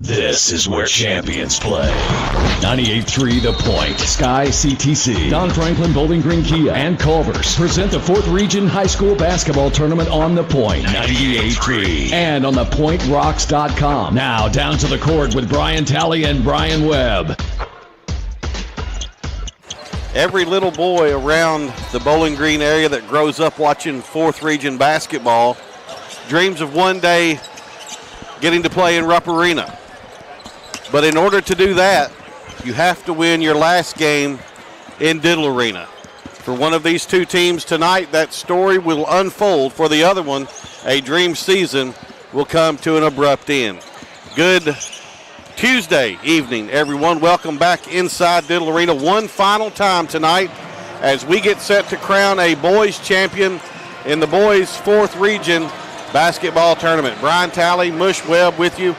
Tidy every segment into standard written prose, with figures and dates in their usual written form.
This is where champions play. 98.3 The Point, Sky CTC, Don Franklin, Bowling Green Kia, and Culver's present the 4th Region High School Basketball Tournament on The Point. 98.3 and on thepointrocks.com. Now down to the court with Brian Talley and Brian Webb. Every little boy around the Bowling Green area that grows up watching 4th Region basketball dreams of one day getting to play in Rupp Arena. But in order to do that, you have to win your last game in Diddle Arena. For one of these two teams tonight, that story will unfold. For the other one, a dream season will come to an abrupt end. Good Tuesday evening, everyone. Welcome back inside Diddle Arena one final time tonight as we get set to crown a boys champion in the boys 4th Region basketball tournament. Brian Talley, Mush Webb with you.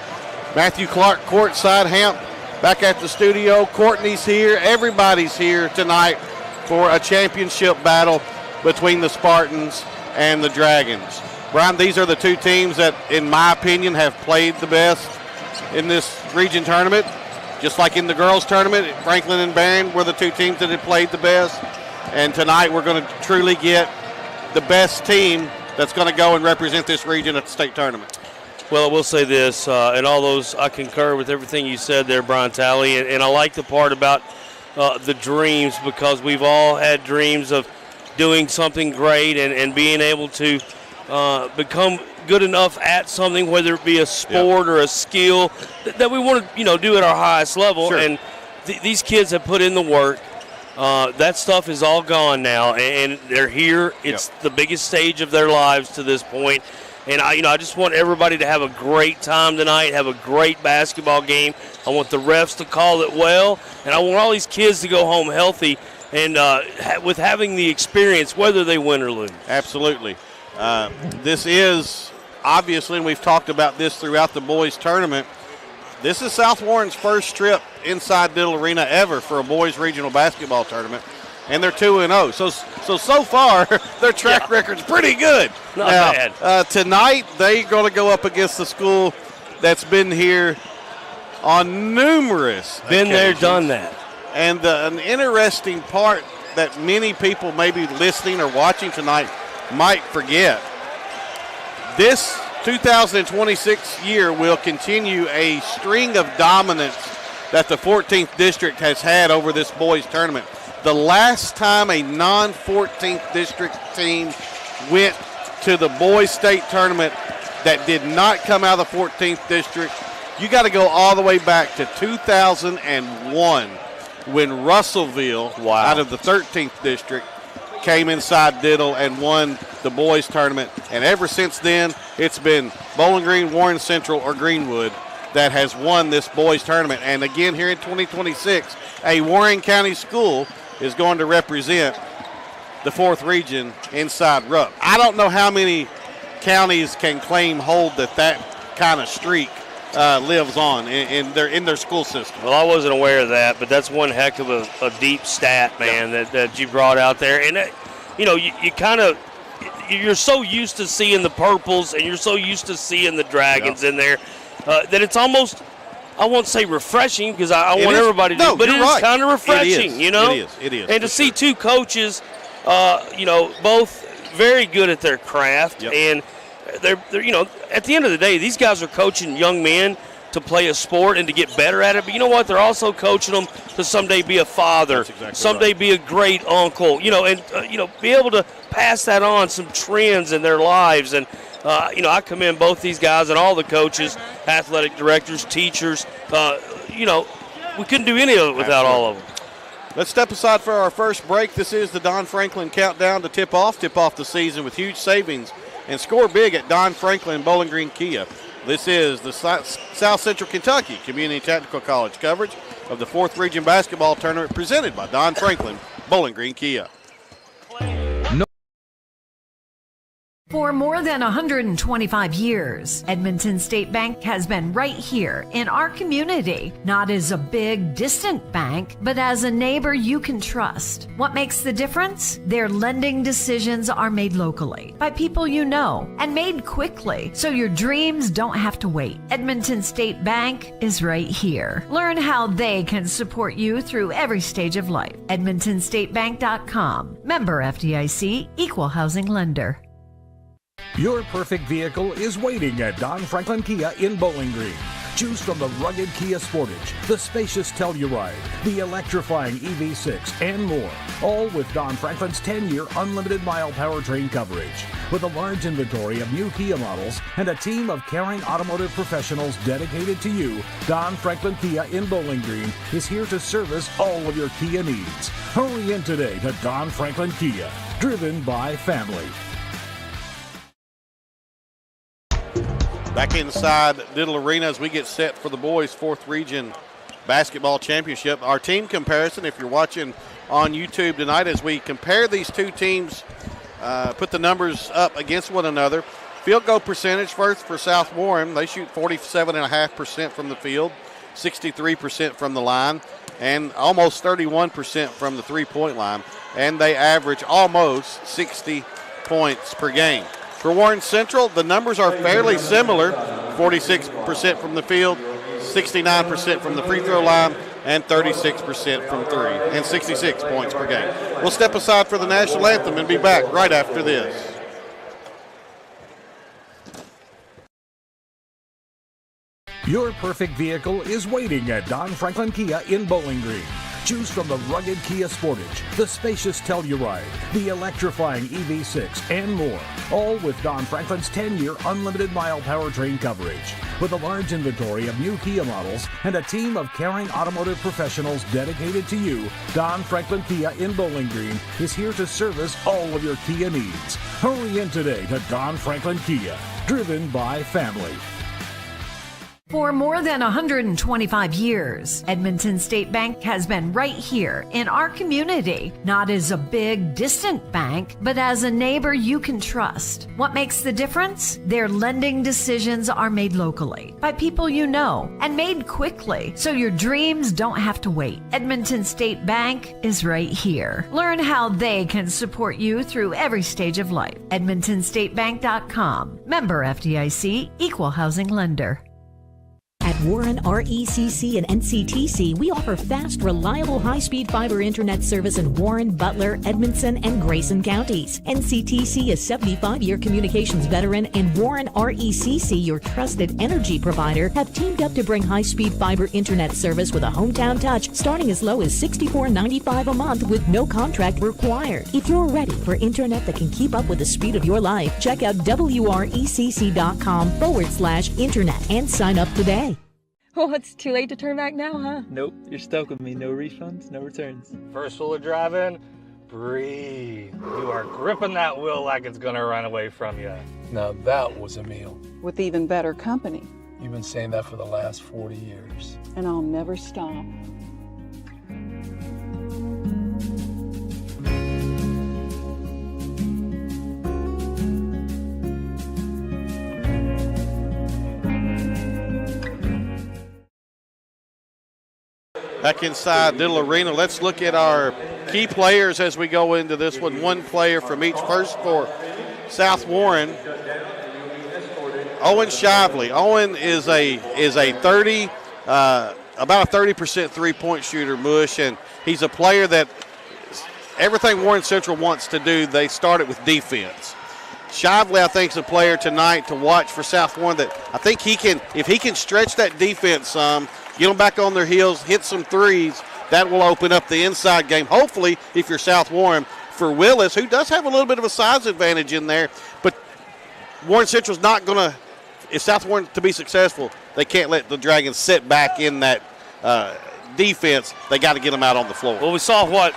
Matthew Clark courtside, Hamp back at the studio. Courtney's here. Everybody's here tonight for a championship battle between the Spartans and the Dragons. Brian, these are the two teams that, in my opinion, have played the best in this region tournament. Just like in the girls tournament, Franklin and Barron were the two teams that had played the best. And tonight we're going to truly get the best team that's going to go and represent this region at the state tournament. Well, I will say this, and all those, I concur with everything you said there, Brian Talley, and I like the part about the dreams, because we've all had dreams of doing something great and being able to become good enough at something, whether it be a sport or a skill that we want to, do at our highest level. Sure. And these kids have put in the work. That stuff is all gone now, and they're here. It's the biggest stage of their lives to this point. And I just want everybody to have a great time tonight, have a great basketball game. I want the refs to call it well, and I want all these kids to go home healthy and with having the experience, whether they win or lose. Absolutely. This is, obviously, and we've talked about this throughout the boys tournament, this is South Warren's first trip inside Diddle Arena ever for a boys regional basketball tournament. And they're 2-0. So far, their track record's pretty good. Not bad. Tonight, they're going to go up against the school that's been here on numerous Been occasions. there, done that. And an interesting part that many people maybe listening or watching tonight might forget, this 2026 year will continue a string of dominance that the 14th District has had over this boys tournament. The last time a non-14th District team went to the boys state tournament that did not come out of the 14th District, you got to go all the way back to 2001 when Russellville, out of the 13th District, came inside Diddle and won the boys tournament. And ever since then, it's been Bowling Green, Warren Central, or Greenwood that has won this boys tournament. And again, here in 2026, a Warren County school is going to represent the 4th Region inside Rupp. I don't know how many counties can claim hold that kind of streak lives on in their school system. Well, I wasn't aware of that, but that's one heck of a deep stat, man, that you brought out there. And, you kind of – you're so used to seeing the purples and you're so used to seeing the Dragons in there that it's almost – I won't say refreshing because I want everybody to do it, but it is kind of refreshing, It is. And to see two coaches, both very good at their craft, and they're at the end of the day, these guys are coaching young men to play a sport and to get better at it. But you know what? They're also coaching them to someday be a father, someday be a great uncle, and be able to pass that on, some trends in their lives. And I commend both these guys and all the coaches, athletic directors, teachers. We couldn't do any of it without all of them. Let's step aside for our first break. This is the Don Franklin Countdown to tip off the season with huge savings and score big at Don Franklin Bowling Green Kia. This is the South Central Kentucky Community Technical College coverage of the 4th Region Basketball Tournament presented by Don Franklin Bowling Green Kia. For more than 125 years, Edmonton State Bank has been right here in our community, not as a big, distant bank, but as a neighbor you can trust. What makes the difference? Their lending decisions are made locally by people you know and made quickly, so your dreams don't have to wait. Edmonton State Bank is right here. Learn how they can support you through every stage of life. EdmontonStateBank.com. Member FDIC, Equal Housing Lender. Your perfect vehicle is waiting at Don Franklin Kia in Bowling Green. Choose from the rugged Kia Sportage, the spacious Telluride, the electrifying EV6, and more. All with Don Franklin's 10-year unlimited mile powertrain coverage. With a large inventory of new Kia models and a team of caring automotive professionals dedicated to you, Don Franklin Kia in Bowling Green is here to service all of your Kia needs. Hurry in today to Don Franklin Kia, driven by family. Back inside Diddle Arena as we get set for the boys' 4th Region Basketball Championship. Our team comparison, if you're watching on YouTube tonight, as we compare these two teams, put the numbers up against one another. Field goal percentage first for South Warren. They shoot 47.5% from the field, 63% from the line, and almost 31% from the three-point line. And they average almost 60 points per game. For Warren Central, the numbers are fairly similar, 46% from the field, 69% from the free throw line, and 36% from three, and 66 points per game. We'll step aside for the national anthem and be back right after this. Your perfect vehicle is waiting at Don Franklin Kia in Bowling Green. Choose from the rugged Kia Sportage, the spacious Telluride, the electrifying EV6, and more. All with Don Franklin's 10-year unlimited mile powertrain coverage. With a large inventory of new Kia models and a team of caring automotive professionals dedicated to you, Don Franklin Kia in Bowling Green is here to service all of your Kia needs. Hurry in today to Don Franklin Kia, driven by family. For more than 125 years, Edmonton State Bank has been right here in our community, not as a big, distant bank, but as a neighbor you can trust. What makes the difference? Their lending decisions are made locally by people you know and made quickly, so your dreams don't have to wait. Edmonton State Bank is right here. Learn how they can support you through every stage of life. EdmontonStateBank.com. Member FDIC, Equal Housing Lender. At Warren RECC and NCTC, we offer fast, reliable, high-speed fiber internet service in Warren, Butler, Edmondson, and Grayson counties. NCTC is 75-year communications veteran, and Warren RECC, your trusted energy provider, have teamed up to bring high-speed fiber internet service with a hometown touch, starting as low as $64.95 a month with no contract required. If you're ready for internet that can keep up with the speed of your life, check out wrecc.com/internet and sign up today. Well, it's too late to turn back now, huh? Nope, you're stuck with me. No refunds, no returns. First rule of driving, breathe. You are gripping that wheel like it's gonna run away from you. Now that was a meal. With even better company. You've been saying that for the last 40 years. And I'll never stop. Back inside Diddle Arena, let's look at our key players as we go into this one. One player from each. First for South Warren, Owen Shively. Owen is a 30, about a 30% three-point shooter, Mush, and he's a player that everything Warren Central wants to do, they start it with defense. Shively, I think, is a player tonight to watch for South Warren that I think he can, if he can stretch that defense some, get them back on their heels, hit some threes, that will open up the inside game. Hopefully, if you're South Warren, for Willis, who does have a little bit of a size advantage in there, but Warren Central's not going to, if South Warren to be successful, they can't let the Dragons sit back in that defense. They got to get them out on the floor. Well, we saw what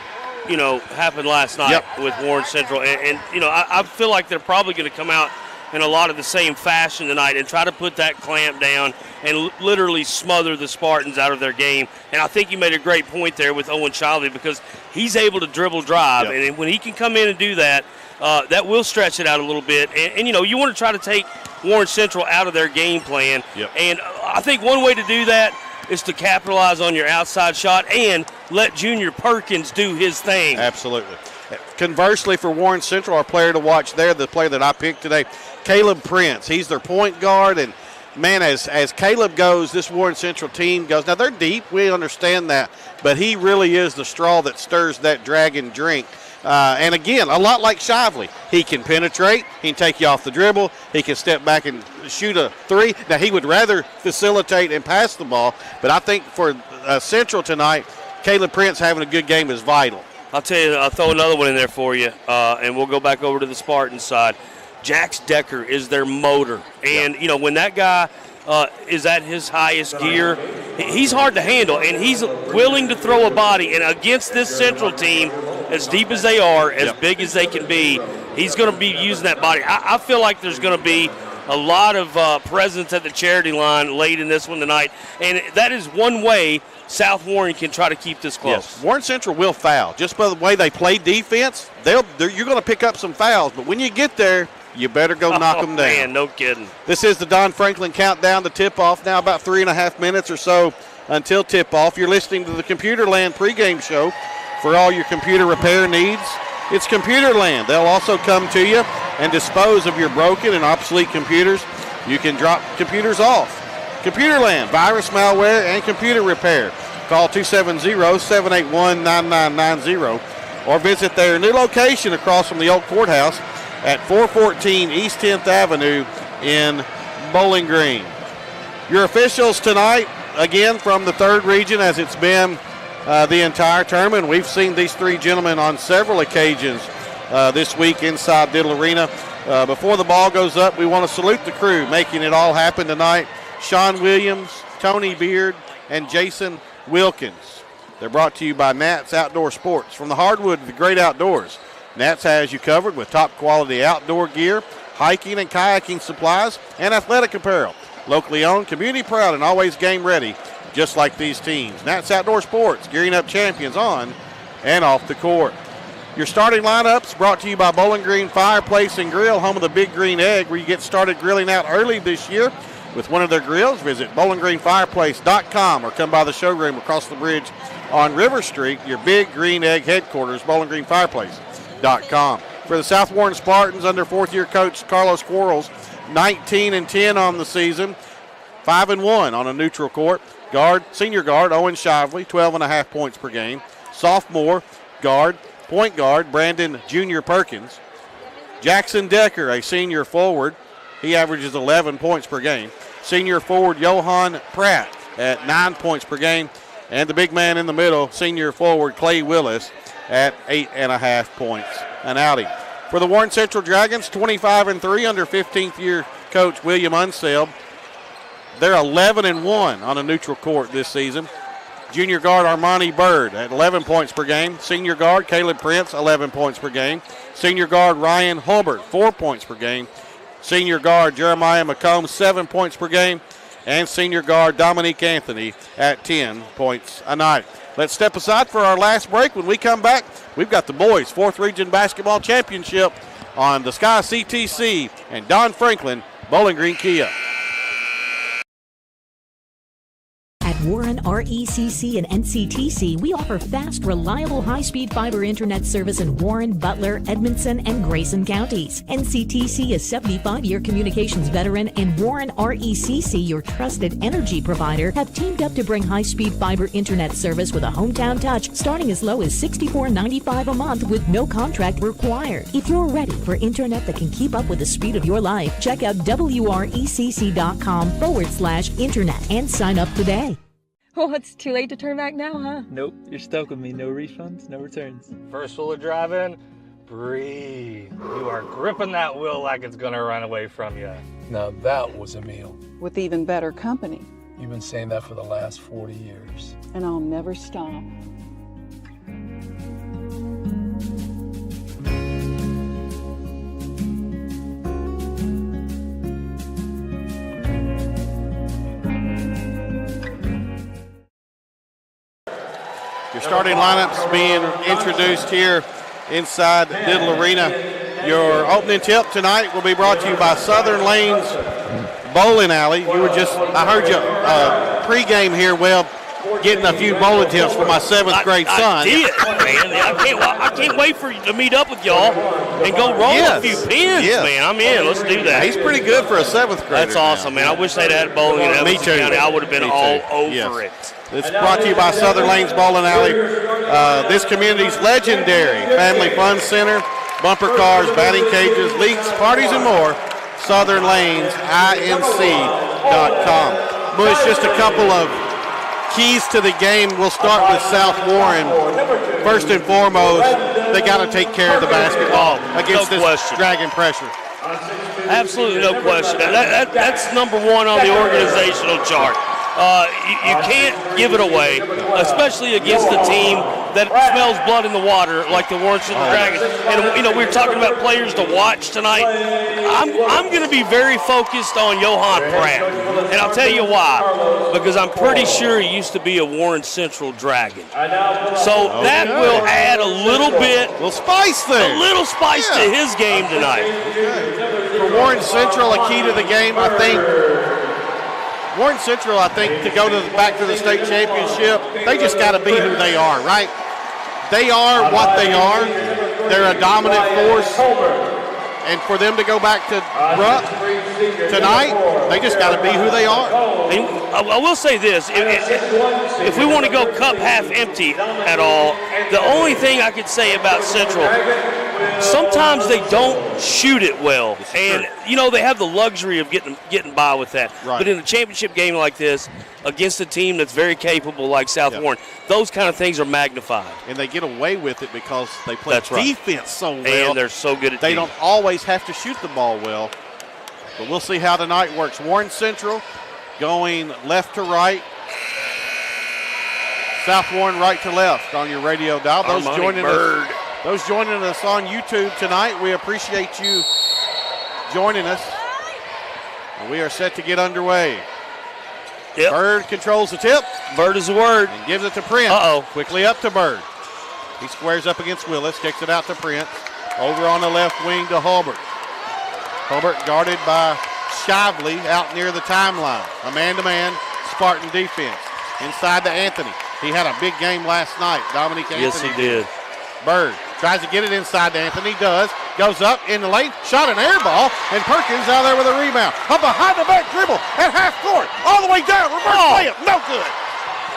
happened last night with Warren Central, and I feel like they're probably going to come out in a lot of the same fashion tonight and try to put that clamp down and literally smother the Spartans out of their game. And I think you made a great point there with Owen Shively, because he's able to dribble drive, and when he can come in and do that, that will stretch it out a little bit. And you know, you want to try to take Warren Central out of their game plan. Yep. And I think one way to do that is to capitalize on your outside shot and let Junior Perkins do his thing. Absolutely. Conversely, for Warren Central, our player to watch there, the player that I picked today, Caleb Prince. He's their point guard, and man, as Caleb goes, this Warren Central team goes. Now, they're deep. We understand that. But he really is the straw that stirs that dragon drink. And, again, a lot like Shively. He can penetrate. He can take you off the dribble. He can step back and shoot a three. Now, he would rather facilitate and pass the ball. But I think for Central tonight, Caleb Prince having a good game is vital. I'll tell you, I'll throw another one in there for you, and we'll go back over to the Spartans side. Jax Decker is their motor. And, you know, when that guy is at his highest gear, he's hard to handle, and he's willing to throw a body. And against this Central team, as deep as they are, as big as they can be, he's going to be using that body. I feel like there's going to be a lot of presence at the charity line late in this one tonight, and that is one way South Warren can try to keep this close. Yes. Warren Central will foul. Just by the way they play defense, you're going to pick up some fouls, but when you get there, you better go knock them down. Man, no kidding. This is the Don Franklin Countdown to tip-off. Now about 3.5 minutes or so until tip-off. You're listening to the Computerland pregame show for all your computer repair needs. It's Computerland. They'll also come to you and dispose of your broken and obsolete computers. You can drop computers off. Computerland, virus, malware, and computer repair. Call 270-781-9990 or visit their new location across from the old courthouse at 414 East 10th Avenue in Bowling Green. Your officials tonight, again, from the 3rd region, as it's been the entire tournament. We've seen these three gentlemen on several occasions this week inside Diddle Arena. Before the ball goes up, we want to salute the crew making it all happen tonight. Sean Williams, Tony Beard, and Jason Wilkins. They're brought to you by Nats Outdoor Sports. From the hardwood to the great outdoors, Nats has you covered with top quality outdoor gear, hiking and kayaking supplies, and athletic apparel. Locally owned, community proud, and always game ready, just like these teams. Nats Outdoor Sports, gearing up champions on and off the court. Your starting lineups brought to you by Bowling Green Fireplace and Grill, home of the Big Green Egg, where you get started grilling out early this year with one of their grills. Visit bowlinggreenfireplace.com or come by the showroom across the bridge on River Street, your Big Green Egg headquarters, bowlinggreenfireplace.com. For the South Warren Spartans, under fourth-year coach Carlos Quarles, 19-10 on the season, 5-1 on a neutral court. Senior guard Owen Shively, 12.5 points per game. Sophomore point guard Brandon Junior Perkins. Jackson Decker, a senior forward, he averages 11 points per game. Senior forward Johan Pratt at 9 points per game. And the big man in the middle, senior forward Clay Willis at 8.5 points an outing. For the Warren Central Dragons, 25-3 under 15th-year coach William Unselb. They're 11-1 on a neutral court this season. Junior guard Armani Bird at 11 points per game. Senior guard Caleb Prince, 11 points per game. Senior guard Ryan Hulbert, 4 points per game. Senior guard Jeremiah McComb, 7 points per game. And senior guard Dominique Anthony at 10 points a night. Let's step aside for our last break. When we come back, we've got the boys' 4th Region Basketball Championship on the Sky CTC and Don Franklin Bowling Green Kia. At Warren RECC and NCTC, we offer fast, reliable, high-speed fiber internet service in Warren, Butler, Edmondson, and Grayson counties. NCTC is 75-year communications veteran, and Warren RECC, your trusted energy provider, have teamed up to bring high-speed fiber internet service with a hometown touch starting as low as $64.95 a month with no contract required. If you're ready for internet that can keep up with the speed of your life, check out wrecc.com/internet and sign up today. Oh, it's too late to turn back now, huh? Nope, you're stuck with me. No refunds, no returns. First rule of driving, breathe. You are gripping that wheel like it's gonna run away from you. Now that was a meal. With even better company. You've been saying that for the last 40 years. And I'll never stop. Your starting lineups being introduced here inside Diddle Arena. Your opening tip tonight will be brought to you by Southern Lanes Bowling Alley. You were just, I heard you pregame here, getting a few bowling tips for my 7th grade son. I did, man. I can't wait for you to meet up with y'all and go roll a few pins, man. I'm in. Let's do that. He's pretty good for a 7th grader. That's awesome, man. I wish they'd had bowling in Evanston County. I would have been all over it. It's brought to you by Southern Lanes Bowling Alley. This community's legendary family fun center, bumper cars, batting cages, leagues, parties, and more. SouthernLanesInc.com. Bush, just a couple of keys to the game. We'll start with South Warren. First and foremost, they got to take care of the basketball against this Dragon pressure. Absolutely no question. That's number one on the organizational chart. You can't give it away, especially against a team that smells blood in the water like the Warren Central Dragons. And, we were talking about players to watch tonight. I'm going to be very focused on Johan Pratt, and I'll tell you why. Because I'm pretty sure he used to be a Warren Central Dragon. So that will add a little bit. A little spice there. A little spice to his game tonight. For Warren Central, a key to the game, I think, Warren Central, to go back to the state championship, they just got to be who they are, right? They are what they are. They're a dominant force. And for them to go back to Rupp tonight, they just got to be who they are. And I will say this, if we want to go cup half empty at all, the only thing I could say about Central, sometimes they don't shoot it well. And, they have the luxury of getting by with that. Right. But in a championship game like this, against a team that's very capable like South Warren, those kind of things are magnified. And they get away with it because they play defense so well. And they're so good at They don't always have to shoot the ball well. But we'll see how tonight works. Warren Central going left to right. South Warren right to left on your radio dial. Those joining us on YouTube tonight, we appreciate you joining us. And we are set to get underway. Yep. Bird controls the tip. Bird is the word. And gives it to Prince. Quickly up to Bird. He squares up against Willis, kicks it out to Prince. Over on the left wing to Hulbert. Hulbert guarded by Shively out near the timeline. A man-to-man Spartan defense. Inside to Anthony. He had a big game last night. Dominique Anthony. Yes, he did. Bird tries to get it inside to Anthony. Does. Goes up in the lane. Shot an air ball. And Perkins out there with a rebound. A behind-the-back dribble at half court. All the way down. Reverse layup. No good.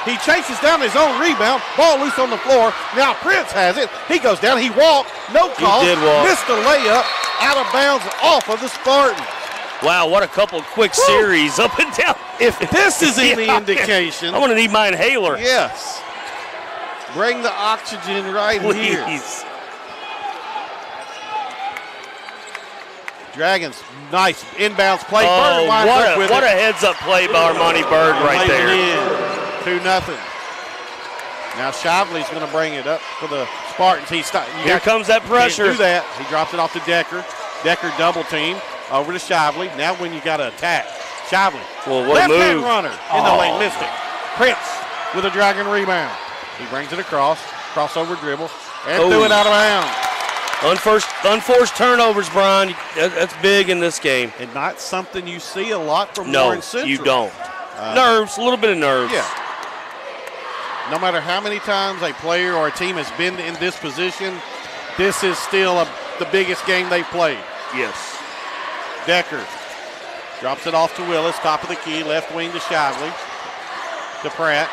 He chases down his own rebound. Ball loose on the floor. Now Prince has it. He goes down. He walked. No call. He did walk. Missed a layup. Out of bounds off of the Spartans. Wow, what a couple quick series up and down. If this is any indication. I'm going to need my inhaler. Yes. Bring the oxygen right here. Dragons, nice inbounds play. Bird lines up with what a heads-up play by Armani Bird right there. 2-0. Now Shively's going to bring it up for the Spartans. Here comes that pressure. Can't do that. He drops it off to Decker. Decker double team over to Shively. Now when you got to attack, Shively. Well, what a move. Left-hand runner in the lane. Missed it. Prince with a Dragon rebound. He brings it across. Crossover dribble. And threw it out of bounds. Unforced turnovers, Brian. That's big in this game. And not something you see a lot from Warren Central. No, you don't. Nerves, a little bit of nerves. Yeah. No matter how many times a player or a team has been in this position, this is still the biggest game they've played. Yes. Decker drops it off to Willis, top of the key, left wing to Shively, to Pratt.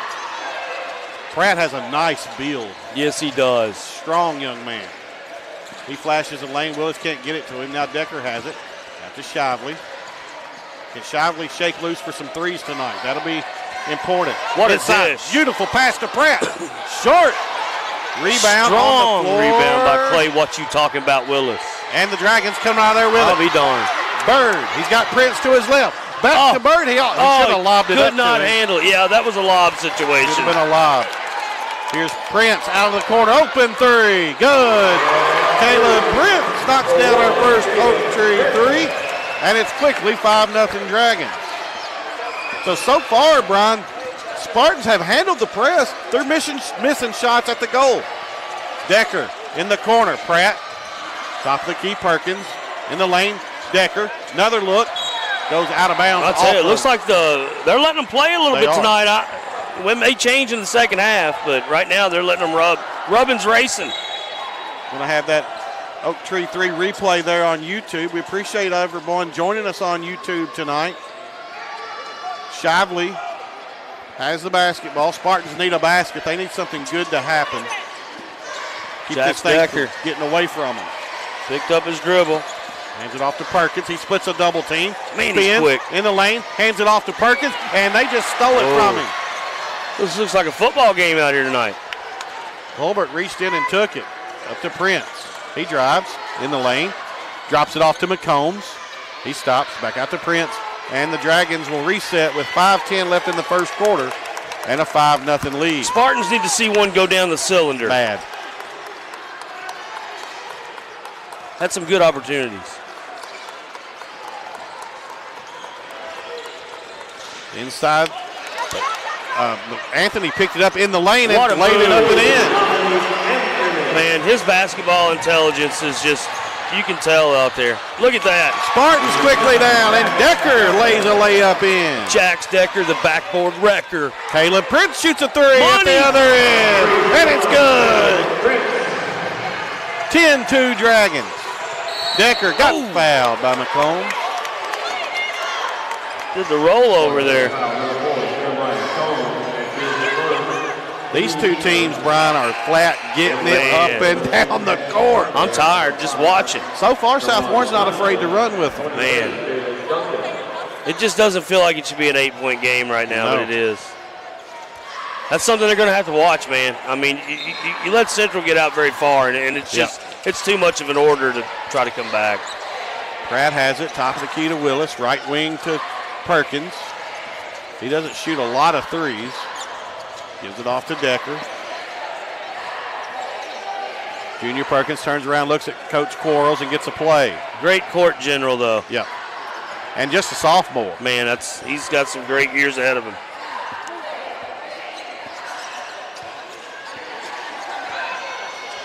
Pratt has a nice build. Yes, he does. Strong young man. He flashes a lane. Willis can't get it to him. Now Decker has it. Out to Shively. Can Shively shake loose for some threes tonight? That'll be important. What a dish. Beautiful pass to Pratt. Short. Rebound on the floor. Rebound by Clay. What you talking about, Willis? And the Dragons coming out of there with it. I'll be darned. Bird. He's got Prince to his left. Back to Bird. He should have lobbed it up. Could not handle it. Yeah, that was a lob situation. Should have been a lob. Here's Prince out of the corner. Open three. Good. Caleb Prince knocks down our first oak tree three. And it's quickly 5-0 Dragons. So far, Brian, Spartans have handled the press. They're missing shots at the goal. Decker in the corner. Pratt Top of the key, Perkins. In the lane, Decker. Another look. Goes out of bounds. I'll tell you, it looks like they're letting them play a little bit tonight. When they change in the second half, but right now they're letting them rub. Rubbin's racing. Going to have that Oak Tree 3 replay there on YouTube. We appreciate everyone joining us on YouTube tonight. Shively has the basketball. Spartans need a basket. They need something good to happen. Keep this thing from getting away from them. Picked up his dribble. Hands it off to Perkins. He splits a double team. Man, he's quick. In the lane. Hands it off to Perkins, and they just stole it from him. This looks like a football game out here tonight. Holbert reached in and took it. Up to Prince. He drives in the lane. Drops it off to McCombs. He stops. Back out to Prince. And the Dragons will reset with 5:10 left in the first quarter and a 5-0 lead. Spartans need to see one go down the cylinder. Bad. Had some good opportunities. Inside. Anthony picked it up in the lane and laid it up and in. Man, his basketball intelligence is just, you can tell out there. Look at that. Spartans quickly down, and Decker lays a layup in. Jax Decker, the backboard wrecker. Caleb Prince shoots a three at the other end, and it's good. 10-2 Dragons. Decker got fouled by McComb. Did the rollover there. These two teams, Brian, are flat getting it up and down the court. I'm tired just watching. So far, South Warren's not afraid to run with them. Man, it just doesn't feel like it should be an 8-point game right now, but it is. That's something they're going to have to watch, man. I mean, you let Central get out very far, and it's just it's too much of an order to try to come back. Pratt has it, top of the key to Willis, right wing to Perkins. He doesn't shoot a lot of threes. Gives it off to Decker. Junior Perkins turns around, looks at Coach Quarles, and gets a play. Great court general, though. Yep. And just a sophomore. Man, he's got some great years ahead of him.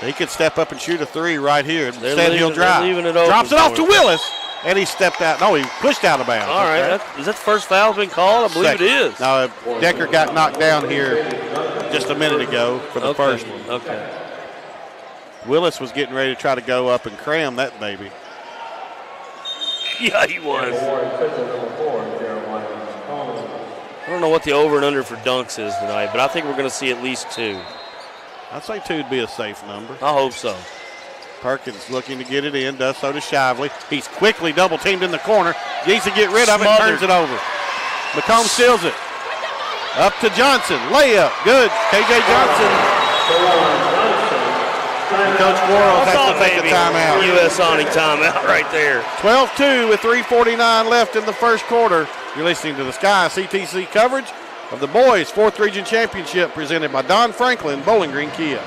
He could step up and shoot a three right here. Instead, he'll drive. Drops it off to Willis, and he stepped out. No, he pushed out of bounds. All right. Is that the first foul been called? I believe it is. No, Decker got knocked down here just a minute ago for the first one. Okay. Willis was getting ready to try to go up and cram that baby. Yeah, he was. I don't know what the over and under for dunks is tonight, but I think we're going to see at least 2. I'd say 2 would be a safe number. I hope so. Perkins looking to get it in, does so to Shively. He's quickly double-teamed in the corner. Needs to get rid of it, turns it over. McComb steals it. Up to Johnson. Layup. Good. KJ Johnson. Coach Quarles has to take a timeout. U.S. Army timeout right there. 12-2 with 3:49 left in the first quarter. You're listening to the Sky CTC coverage of the Boys 4th Region Championship presented by Don Franklin Bowling Green Kia.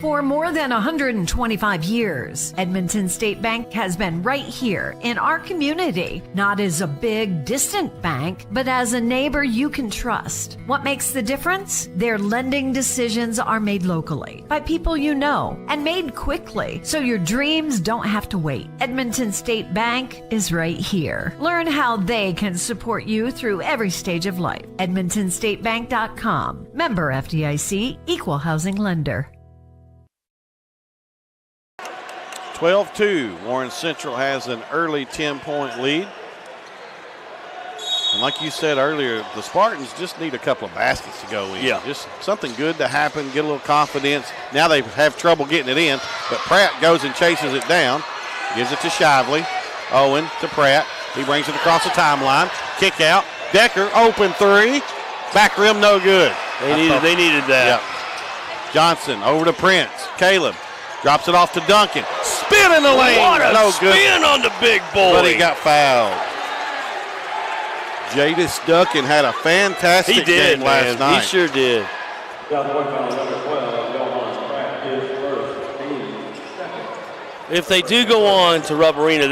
For more than 125 years, Edmonton State Bank has been right here in our community, not as a big, distant bank, but as a neighbor you can trust. What makes the difference? Their lending decisions are made locally by people you know and made quickly, so your dreams don't have to wait. Edmonton State Bank is right here. Learn how they can support you through every stage of life. EdmontonStateBank.com. Member FDIC, Equal Housing Lender. 12-2. Warren Central has an early 10-point lead. And like you said earlier, the Spartans just need a couple of baskets to go in. Yeah. Just something good to happen, get a little confidence. Now they have trouble getting it in, but Pratt goes and chases it down. Gives it to Shively. Owen to Pratt. He brings it across the timeline. Kick out. Decker, open three. Back rim, no good. They needed that. Yep. Johnson over to Prince. Caleb. Drops it off to Duncan. Spin in the lane. What a spin on the big boy. But he got fouled. Jadis Duncan had a fantastic game last night. He sure did. If they do go on to Rupp Arena,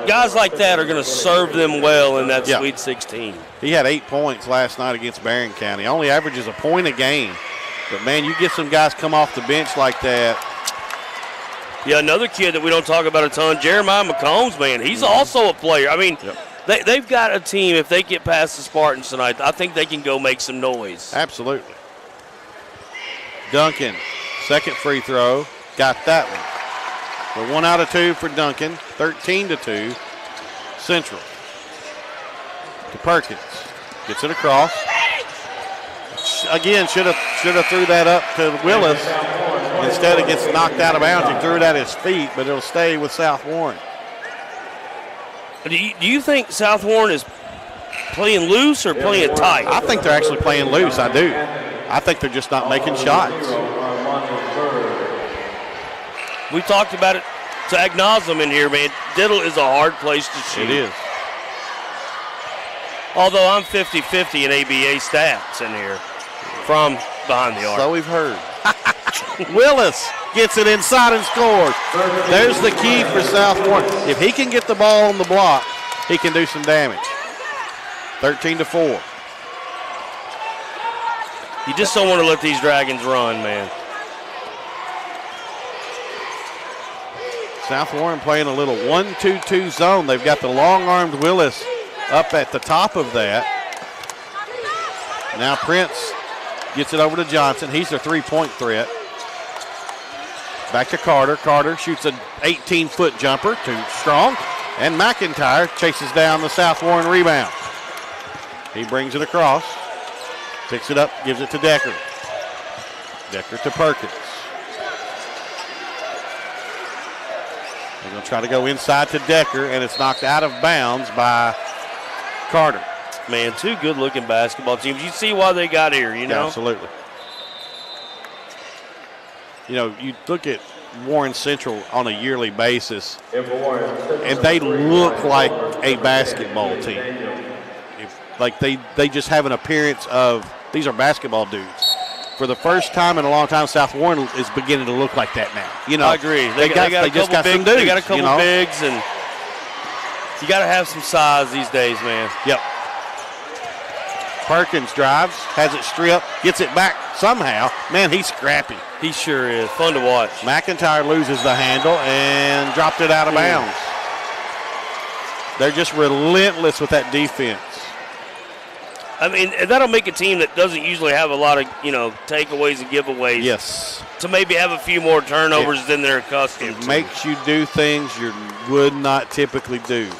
guys like that are going to serve them well in that Sweet 16. He had 8 points last night against Barron County. Only averages a point a game. But, man, you get some guys come off the bench like that, Yeah, another kid that we don't talk about a ton, Jeremiah McCombs, man. He's also a player. I mean, they've got a team. If they get past the Spartans tonight, I think they can go make some noise. Absolutely. Duncan, second free throw, got that one. So 1 out of 2 for Duncan, 13-2, Central. To Perkins, gets it across. Again, should have threw that up to Willis. Instead, it gets knocked out of bounds. He threw it at his feet, but it'll stay with South Warren. Do you think South Warren is playing loose or playing tight? I think they're actually playing loose. I do. I think they're just not making shots. We talked about it to ad nauseum in here, man. Diddle is a hard place to shoot. It is. Although I'm 50-50 in ABA stats in here from behind the arc. So we've heard. Willis gets it inside and scores. There's the key for South Warren. If he can get the ball on the block, he can do some damage. 13-4. You just don't want to let these Dragons run, man. South Warren playing a little 1-2-2 zone. They've got the long-armed Willis up at the top of that. Now Prince gets it over to Johnson. He's their three-point threat. Back to Carter. Carter shoots an 18-foot jumper, too strong. And McIntyre chases down the South Warren rebound. He brings it across. Picks it up, gives it to Decker. Decker to Perkins. They're going to try to go inside to Decker, and it's knocked out of bounds by Carter. Man, two good-looking basketball teams. You see why they got here, you know? Absolutely. You know, you look at Warren Central on a yearly basis, and they look like a basketball team. Like they just have an appearance of, these are basketball dudes. For the first time in a long time, South Warren is beginning to look like that now. You know, I agree. They just got some dudes. They got a couple bigs, and you got to have some size these days, man. Yep. Perkins drives, has it stripped, gets it back somehow. Man, he's scrappy. He sure is. Fun to watch. McIntyre loses the handle and dropped it out of bounds. They're just relentless with that defense. I mean, that'll make a team that doesn't usually have a lot of, takeaways and giveaways. Yes. To maybe have a few more turnovers than they're accustomed to. It makes you do things you would not typically do.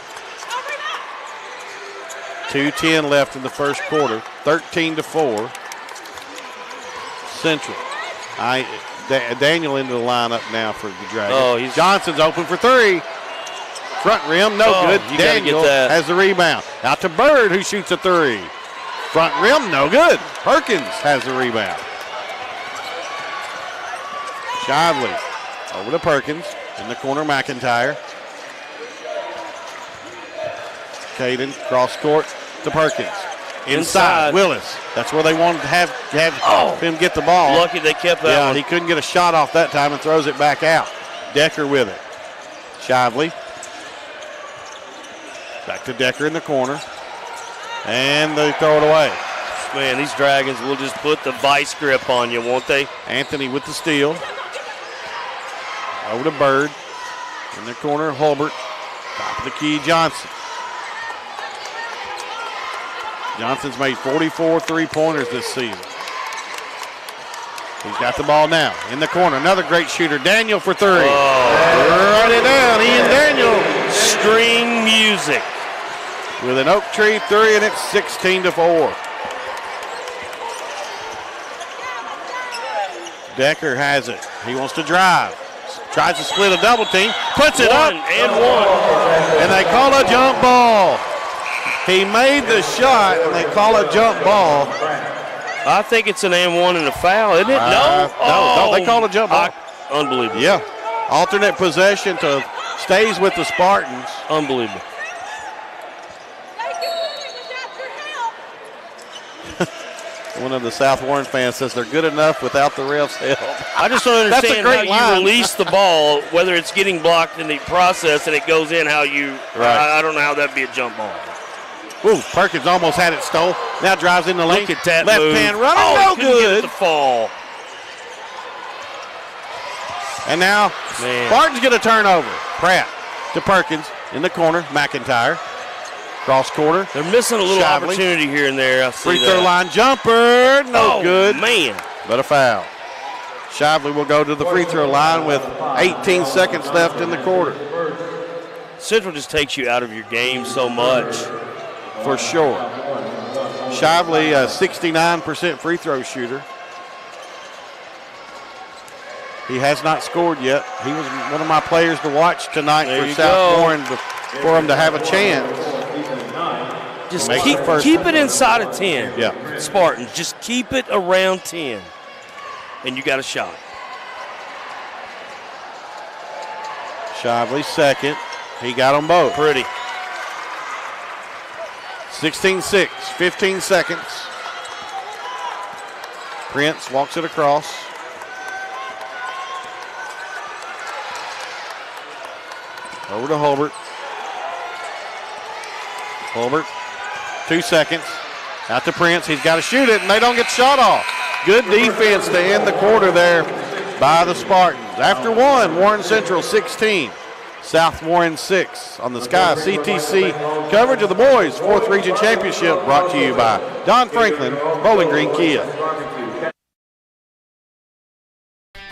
2:10 left in the first quarter. 13-4. Central. Daniel into the lineup now for the Dragons. Johnson's open for three. Front rim, no good. Daniel has the rebound. Out to Bird, who shoots a three. Front rim, no good. Perkins has the rebound. Shively over to Perkins. In the corner, McIntyre. Caden, cross court to Perkins. Inside, Willis. That's where they wanted to have him get the ball. Lucky they kept that one. He couldn't get a shot off that time and throws it back out. Decker with it. Shively. Back to Decker in the corner. And they throw it away. Man, these Dragons will just put the vice grip on you, won't they? Anthony with the steal. Over to Bird. In the corner, Hulbert. Top of the key, Johnson. Johnson's made 44 three-pointers this season. He's got the ball now. In the corner, another great shooter. Daniel for three. Write it down, Ian Daniel. String music. With an oak tree three, and it's 16-4. Decker has it. He wants to drive. Tries to split a double team. Puts it up. And one. And they call a jump ball. He made the shot, and they call a jump ball. I think it's an and one and a foul, isn't it? No, they call a jump ball. Unbelievable. Yeah. Alternate possession stays with the Spartans. Unbelievable. One of the South Warren fans says they're good enough without the refs' help. I just don't understand how you release the ball, whether it's getting blocked in the process and it goes in, how you, I don't know how that'd be a jump ball. Ooh, Perkins almost had it stole. Now drives in the lane. Look at that left move. hand running, no good. Get the fall. And now Man. Spartans get a turnover. Pratt to Perkins in the corner. McIntyre. Cross quarter. They're missing a little Shively. opportunity here and there. I see Free throw that. line jumper. No good. Man. But a foul. Shively will go to the free throw line with 18 seconds left in the quarter. Central just takes you out of your game so much. For sure. Shively, a 69% free throw shooter. He has not scored yet. He was one of my players to watch tonight for South Warren for him to have a chance. Just keep it inside of 10. Yeah. Spartans, just keep it around 10. And you got a shot. Shively second. He got them both. Pretty. 16-6, 15 seconds. Prince walks it across. Over to Holbert. Holbert, 2 seconds. Out to Prince. He's got to shoot it, and they don't get the shot off. Good defense to end the quarter there by the Spartans. After one, Warren Central 16. South Warren 6 on the Sky CTC coverage of the boys' 4th Region Championship, brought to you by Don Franklin, Bowling Green Kia.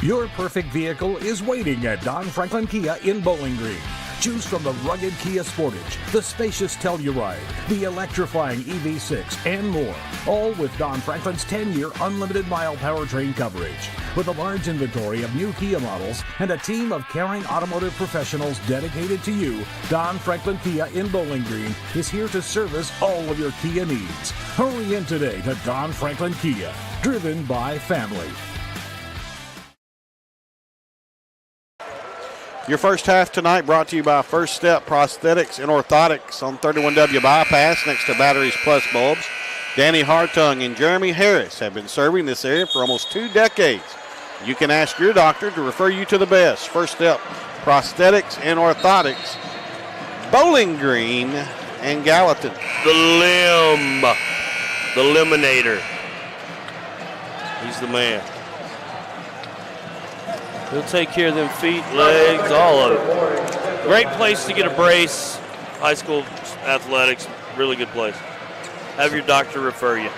Your perfect vehicle is waiting at Don Franklin Kia in Bowling Green. Choose from the rugged Kia Sportage, the spacious Telluride, the electrifying EV6, and more. All with Don Franklin's 10-year unlimited mile powertrain coverage. With a large inventory of new Kia models and a team of caring automotive professionals dedicated to you, Don Franklin Kia in Bowling Green is here to service all of your Kia needs. Hurry in today to Don Franklin Kia, driven by family. Your first half tonight brought to you by First Step Prosthetics and Orthotics on 31W Bypass next to Batteries Plus Bulbs. Danny Hartung and Jeremy Harris have been serving this area for almost 2 decades. You can ask your doctor to refer you to the best. First Step Prosthetics and Orthotics, Bowling Green and Gallatin. The Liminator. He's the man. He'll take care of them feet, legs, all of it. Great place to get a brace. High school athletics, really good place. Have your doctor refer you.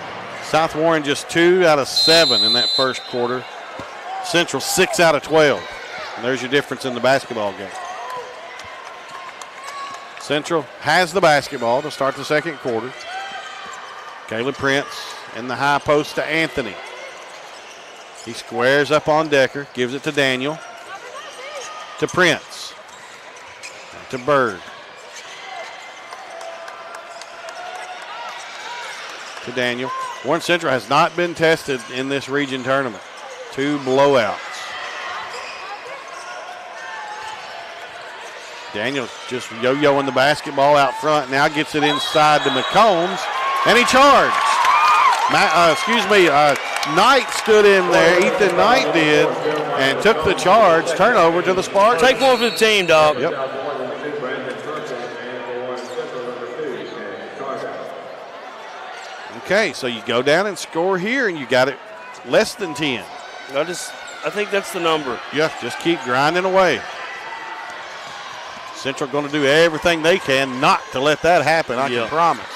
South Warren just 2 out of 7 in that first quarter. Central 6 out of 12. And there's your difference in the basketball game. Central has the basketball to start the second quarter. Caleb Prince in the high post to Anthony. He squares up on Decker, gives it to Daniel, to Prince, to Bird, to Daniel. Warren Central has not been tested in this region tournament. 2 blowouts. Daniel just yo-yoing the basketball out front, now gets it inside to McCombs, and he charged. Knight stood in there, Ethan Knight did, and took the charge. Turnover to the Spartans. Take one for the team, dog. Yep. Okay, so you go down and score here, and you got it less than 10. I think that's the number. Yeah, just keep grinding away. Central going to do everything they can not to let that happen, I can promise.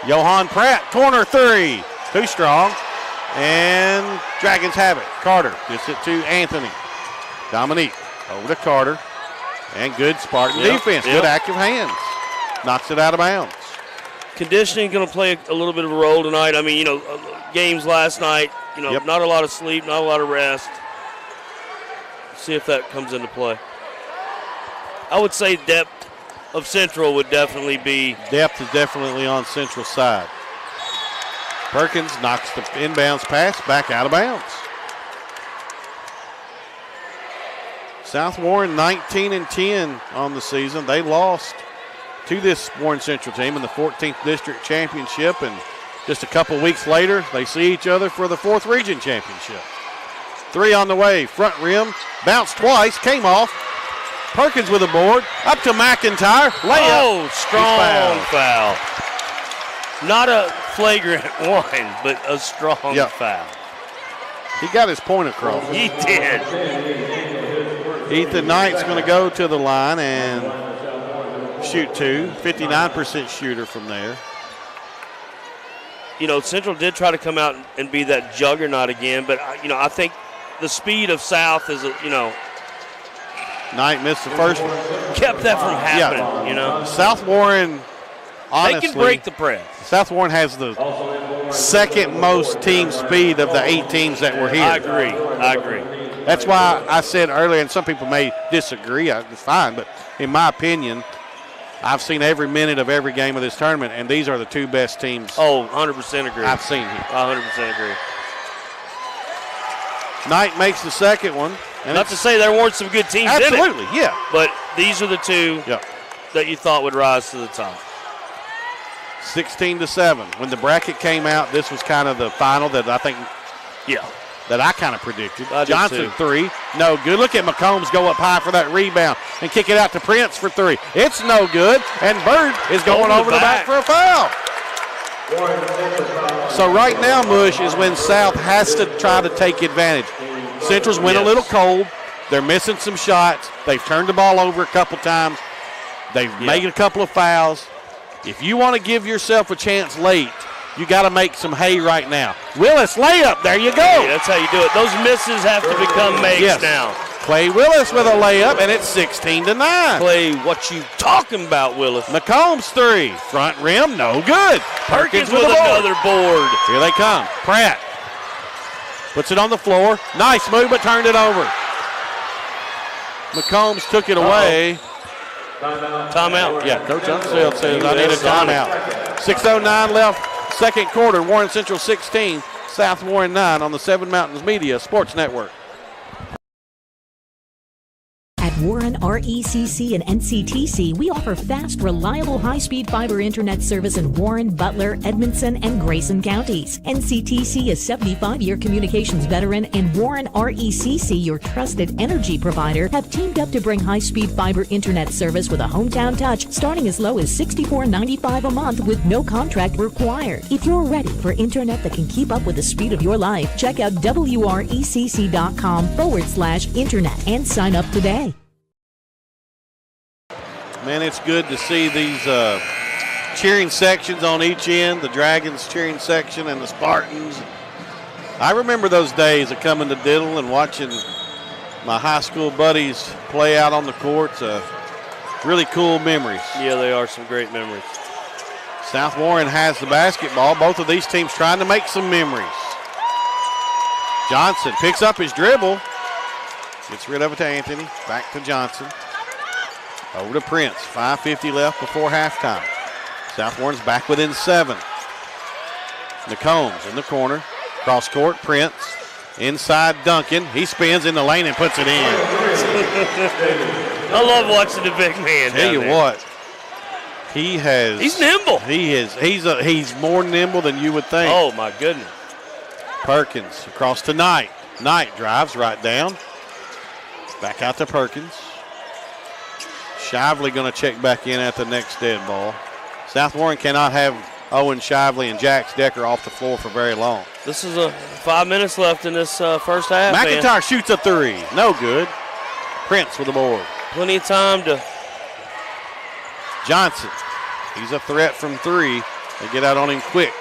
Johan Pratt, corner 3. Too strong. And Dragons have it. Carter gets it to Anthony. Dominique over to Carter. And good Spartan defense. Good active hands. Knocks it out of bounds. Conditioning going to play a little bit of a role tonight. I mean, games last night, not a lot of sleep, not a lot of rest. See if that comes into play. I would say depth of Central would definitely be. Depth is definitely on Central's side. Perkins knocks the inbounds pass back out of bounds. South Warren 19-10 on the season. They lost to this Warren Central team in the 14th District Championship, and just a couple weeks later, they see each other for the 4th Region Championship. 3 on the way, front rim, bounced twice, came off. Perkins with a board, up to McIntyre, layup. Oh, strong foul. Not a flagrant one, but a strong foul. He got his point across. He did. Ethan Knight's going to go to the line and shoot 2. 59% shooter from there. You know, Central did try to come out and be that juggernaut again, but, I think the speed of South is, Knight missed the first one. Kept that from happening, South Warren, honestly, they can break the press. South Warren has the second most team speed of the 8 teams that were here. I agree. That's why I said earlier, and some people may disagree, it's fine, but in my opinion, I've seen every minute of every game of this tournament, and these are the 2 best teams. Oh, 100% agree. I've seen here. 100% agree. Knight makes the second one. And not to say there weren't some good teams in it. Absolutely, yeah. But these are the 2 that you thought would rise to the top. 16-7. When the bracket came out, this was kind of the final that I think that I kind of predicted. Johnson, 3. No good. Look at McCombs go up high for that rebound and kick it out to Prince for 3. It's no good, and Bird is going over the back for a foul. So right now, Mush, is when South has to try to take advantage. Central's went a little cold. They're missing some shots. They've turned the ball over a couple times. They've made a couple of fouls. If you want to give yourself a chance late, you got to make some hay right now. Willis, layup. There you go. Hey, that's how you do it. Those misses have to become makes now. Clay Willis with a layup, and it's 16-9. Clay, what you talking about, Willis? McCombs 3. Front rim, no good. Perkins with another board. Here they come. Pratt puts it on the floor. Nice move, but turned it over. McCombs took it away. Timeout. Yeah, Coach Unseld says I need a timeout. 6:09 left, second quarter. Warren Central 16, South Warren 9 on the Seven Mountains Media Sports Network. At Warren RECC and NCTC, we offer fast, reliable, high-speed fiber internet service in Warren, Butler, Edmondson, and Grayson counties. NCTC is 75-year communications veteran, and Warren RECC, your trusted energy provider, have teamed up to bring high-speed fiber internet service with a hometown touch, starting as low as $64.95 a month with no contract required. If you're ready for internet that can keep up with the speed of your life, check out wrecc.com/internet and sign up today. Man, it's good to see these cheering sections on each end, the Dragons cheering section and the Spartans. I remember those days of coming to Diddle and watching my high school buddies play out on the courts. Really cool memories. Yeah, they are some great memories. South Warren has the basketball. Both of these teams trying to make some memories. Johnson picks up his dribble. Gets rid of it to Anthony. Back to Johnson. Over to Prince. 5:50 left before halftime. South Warren's back within 7. McCombs in the corner. Cross court, Prince. Inside Duncan. He spins in the lane and puts it in. I love watching the big man. Tell you what, he's nimble. He's more nimble than you would think. Oh my goodness. Perkins across to Knight. Knight drives right down. Back out to Perkins. Shively going to check back in at the next dead ball. South Warren cannot have Owen Shively and Jax Decker off the floor for very long. This is 5 minutes left in this first half. McIntyre shoots a 3. No good. Prince with the board. Plenty of time to. Johnson. He's a threat from 3. They get out on him quick.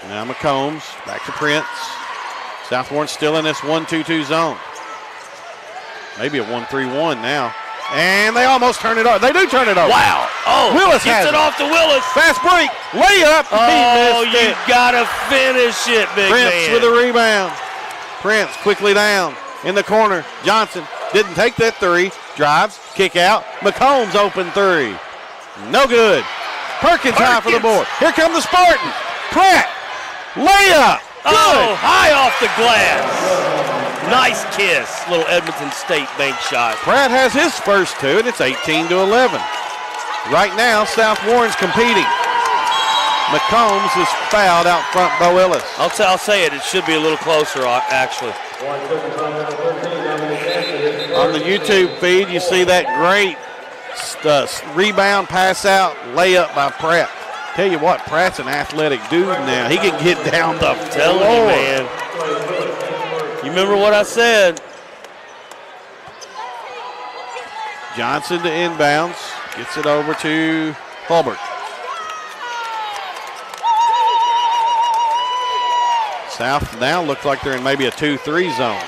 Now McCombs. Back to Prince. South Warren still in this 1-2-2 zone. Maybe a 1-3-1 now. And they almost turn it over. They do turn it over. Wow. Oh, Willis gets it off to Willis. Fast break. Layup. Oh, you got to finish it, big Prince man. with a rebound. Prince quickly down in the corner. Johnson didn't take that 3. Drives. Kick out. McCombs open 3. No good. Perkins high for the board. Here come the Spartans. Pratt. Layup. Good. Oh, high off the glass. Nice kiss. Little Edmonton State bank shot. Pratt has his first 2, and it's 18-11. Right now, South Warren's competing. McCombs is fouled out front by Willis. I'll say it. It should be a little closer, actually. On the YouTube feed, you see that great rebound, pass out, layup by Pratt. Tell you what, Pratt's an athletic dude now. He can get down the floor. Telling you, man. You remember what I said? Johnson to inbounds. Gets it over to Hulbert. South now looks like they're in maybe a 2-3 zone.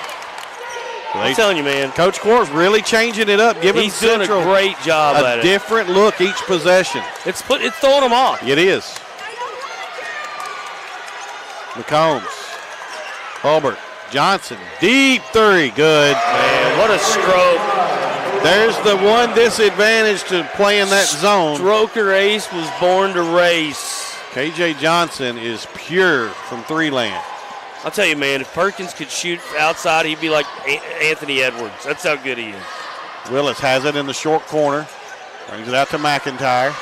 I'm telling you, man. Coach Quarles really changing it up, giving He's doing Central a great job at it. A different look each possession. It's throwing them off. It is. McCombs. Hulbert. Johnson. Deep three. Good. Man, what a stroke. There's the one disadvantage to playing that zone. Stroker Ace was born to race. KJ Johnson is pure from three land. I'll tell you, man, if Perkins could shoot outside, he'd be like Anthony Edwards. That's how good he is. Willis has it in the short corner. Brings it out to McIntyre.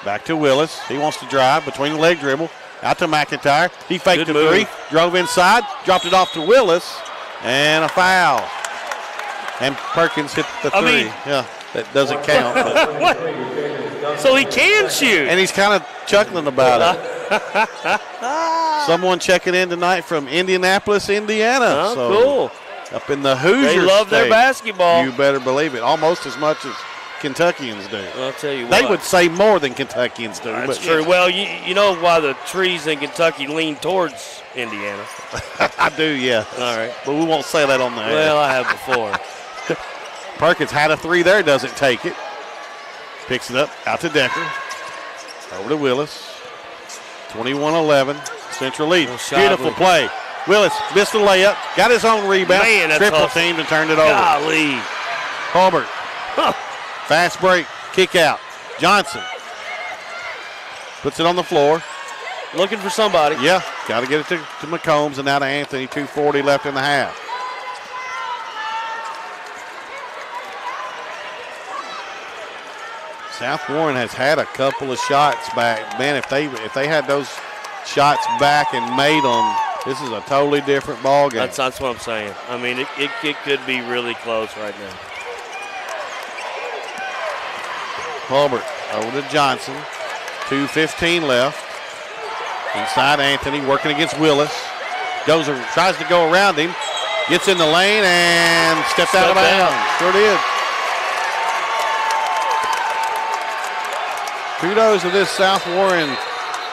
Back to Willis. He wants to drive between the leg dribble. Out to McIntyre. He faked Good a three. move. Drove inside. Dropped it off to Willis. And a foul. And Perkins hit the three. Yeah, that doesn't count. But. So he can shoot. And he's kind of chuckling about it. Someone checking in tonight from Indianapolis, Indiana. Oh, so cool. Up in the Hoosier They love state. their basketball. You better believe it. Almost as much as Kentuckians do. I'll tell you They what. would say more than Kentuckians do. That's but true. Well, you know why the trees in Kentucky lean towards Indiana. I do, yeah. All right. But we won't say that on the air. Well, I have before. Perkins had a three there, doesn't take it. Picks it up, out to Decker. Over to Willis. 21-11, Central lead. Beautiful play. Willis missed the layup, got his own rebound. Man, that's triple awesome. teamed and turned it over. Golly. Hulbert. Fast break, kick out. Johnson puts it on the floor. Looking for somebody. Yeah, got to get it to McCombs and now to Anthony. 2:40 left in the half. South Warren has had a couple of shots back. Man, if they had those shots back and made them, this is a totally different ball game. That's what I'm saying. I mean, it could be really close right now. Hulbert over to Johnson. 2:15 left. Inside Anthony working against Willis. Tries to go around him. Gets in the lane and stepped out of bounds. Sure did. Kudos to this South Warren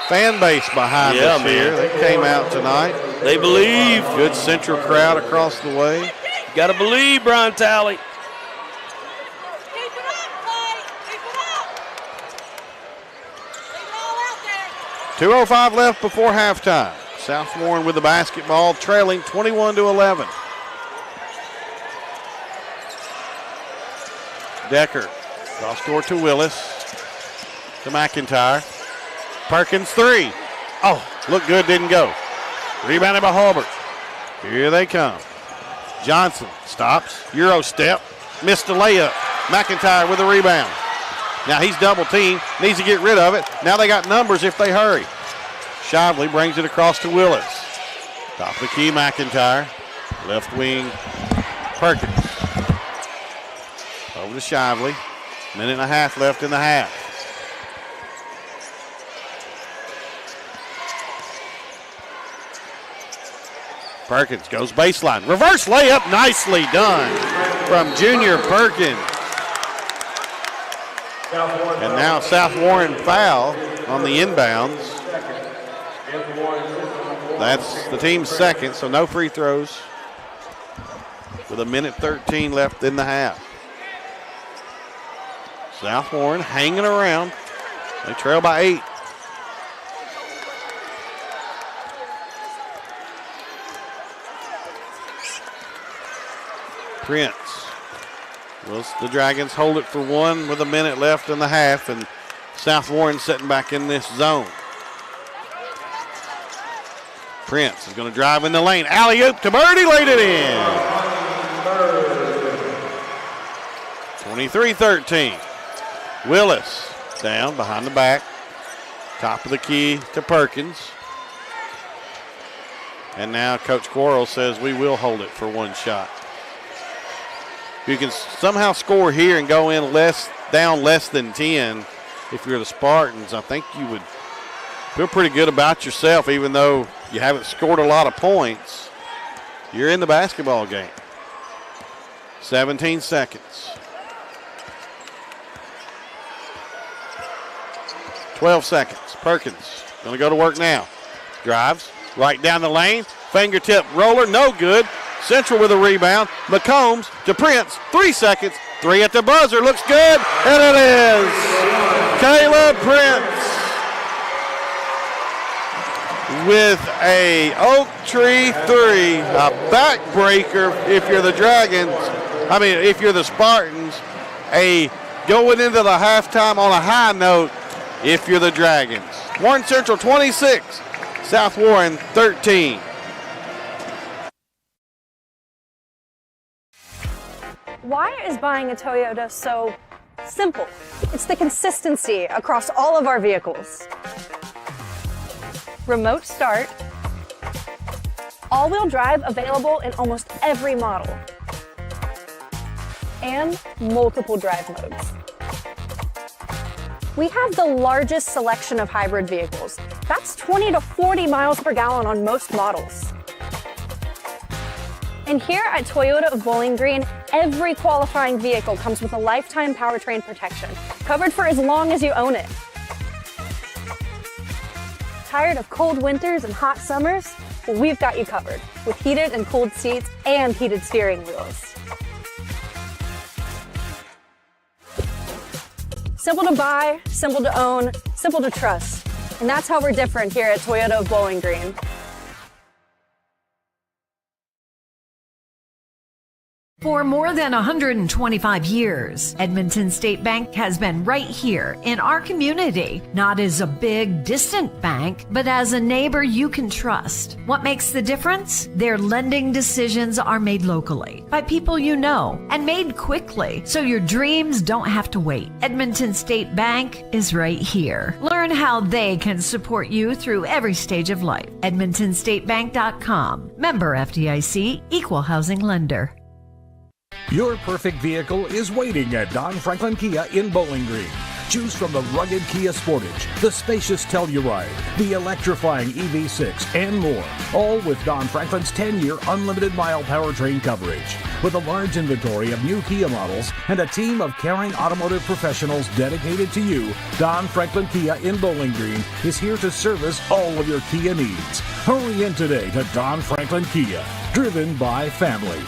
fan base behind us here. They came out tonight. They believe. Good Central crowd across the way. Got to believe, Brian Talley. .205 left before halftime. South Warren with the basketball, trailing 21-11. Decker, cross court to Willis, to McIntyre. Perkins three. Oh, looked good, didn't go. Rebounded by Hulbert. Here they come. Johnson stops, Euro step, missed the layup. McIntyre with the rebound. Now he's double teamed, needs to get rid of it. Now they got numbers if they hurry. Shively brings it across to Willis. Top of the key, McIntyre. Left wing, Perkins. Over to Shively. Minute and a half left in the half. Perkins goes baseline. Reverse layup, nicely done from Junior Perkins. And now South Warren foul on the inbounds. That's the team's second, so no free throws. With a minute 13 left in the half. South Warren hanging around. They trail by 8. Prince. Well, the Dragons hold it for one with a minute left in the half, and South Warren sitting back in this zone. Prince is going to drive in the lane. Alley-oop to Birdie, laid it in. 23-13. Willis down behind the back. Top of the key to Perkins. And now Coach Quarles says we will hold it for one shot. If you can somehow score here and go in down less than 10, if you're the Spartans, I think you would feel pretty good about yourself, even though you haven't scored a lot of points. You're in the basketball game. 17 seconds. 12 seconds. Perkins going to go to work now. Drives right down the lane. Fingertip roller, no good. Central with a rebound. McCombs to Prince. 3 seconds. 3 at the buzzer. Looks good. And it is. Caleb Prince with a Oak Tree 3. A backbreaker if you're the Dragons. If you're the Spartans. A going into the halftime on a high note if you're the Dragons. Warren Central 26. South Warren 13. Why is buying a Toyota so simple? It's the consistency across all of our vehicles. Remote start, all-wheel drive available in almost every model, and multiple drive modes. We have the largest selection of hybrid vehicles. That's 20 to 40 miles per gallon on most models. And here at Toyota of Bowling Green, every qualifying vehicle comes with a lifetime powertrain protection, covered for as long as you own it. Tired of cold winters and hot summers? Well, we've got you covered with heated and cooled seats and heated steering wheels. Simple to buy, simple to own, simple to trust. And that's how we're different here at Toyota of Bowling Green. For more than 125 years, Edmonton State Bank has been right here in our community, not as a big, distant bank, but as a neighbor you can trust. What makes the difference? Their lending decisions are made locally by people you know and made quickly, so your dreams don't have to wait. Edmonton State Bank is right here. Learn how they can support you through every stage of life. EdmontonStateBank.com. Member FDIC, Equal Housing Lender. Your perfect vehicle is waiting at Don Franklin Kia in Bowling Green. Choose from the rugged Kia Sportage, the spacious Telluride, the electrifying EV6, and more. All with Don Franklin's 10-year unlimited mile powertrain coverage. With a large inventory of new Kia models and a team of caring automotive professionals dedicated to you, Don Franklin Kia in Bowling Green is here to service all of your Kia needs. Hurry in today to Don Franklin Kia, driven by family.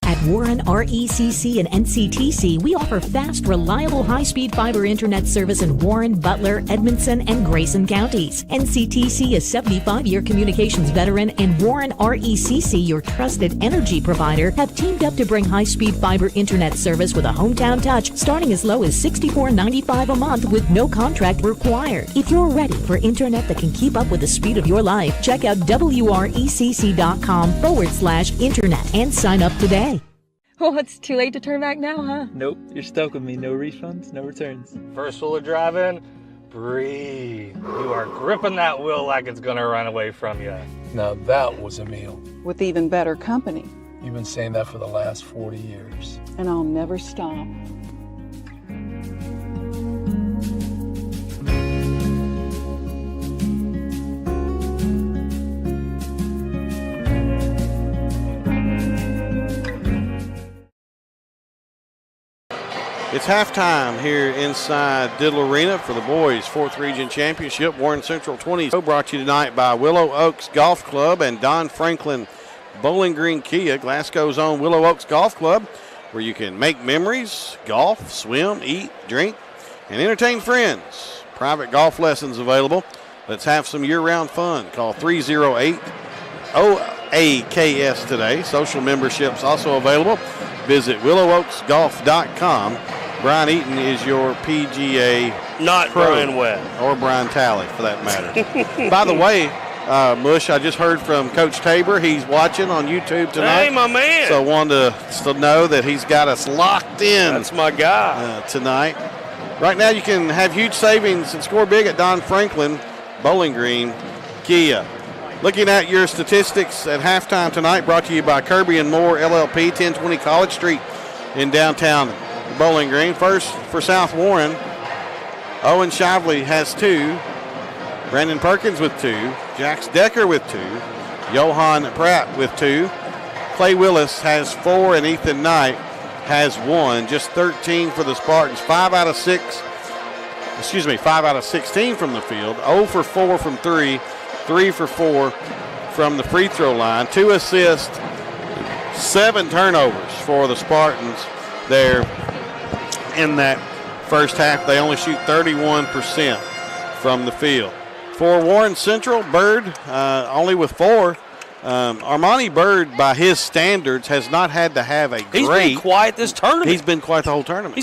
At Warren RECC and NCTC, we offer fast, reliable, high-speed fiber internet service in Warren, Butler, Edmondson, and Grayson counties. NCTC is 75-year communications veteran, and Warren RECC, your trusted energy provider, have teamed up to bring high-speed fiber internet service with a hometown touch starting as low as $64.95 a month with no contract required. If you're ready for internet that can keep up with the speed of your life, check out wrecc.com/internet and sign up today. Well, it's too late to turn back now, huh? Nope, you're stuck with me. No refunds, no returns. First rule of driving, breathe. You are gripping that wheel like it's gonna run away from you. Now that was a meal. With even better company. You've been saying that for the last 40 years. And I'll never stop. It's halftime here inside Diddle Arena for the boys' 4th Region Championship. Warren Central 20. Brought to you tonight by Willow Oaks Golf Club and Don Franklin Bowling Green Kia, Glasgow's own Willow Oaks Golf Club, where you can make memories, golf, swim, eat, drink, and entertain friends. Private golf lessons available. Let's have some year-round fun. Call 308-OAKS today. Social memberships also available. Visit willowoaksgolf.com. Brian Eaton is your PGA Not pro, Brian Webb. Or Brian Talley, for that matter. By the way, Mush, I just heard from Coach Tabor. He's watching on YouTube tonight. Hey, my man. So I wanted to know that he's got us locked in. That's my guy. Tonight. Right now you can have huge savings and score big at Don Franklin Bowling Green Kia. Looking at your statistics at halftime tonight, brought to you by Kirby and Moore LLP, 1020 College Street in downtown Bowling Green. First for South Warren, Owen Shively has 2. Brandon Perkins with 2. Jax Decker with 2. Johan Pratt with 2. Clay Willis has 4, and Ethan Knight has 1. Just 13 for the Spartans. 5 out of 6 5 out of 16 from the field, 0 for 4 from 3, 3 for 4 from the free throw line, 2 assists, 7 turnovers for the Spartans there in that first half. They only shoot 31% from the field. For Warren Central, Bird only with 4. Armani Bird, by his standards, has not had to have a great. He's been quiet this tournament. He's been quiet the whole tournament.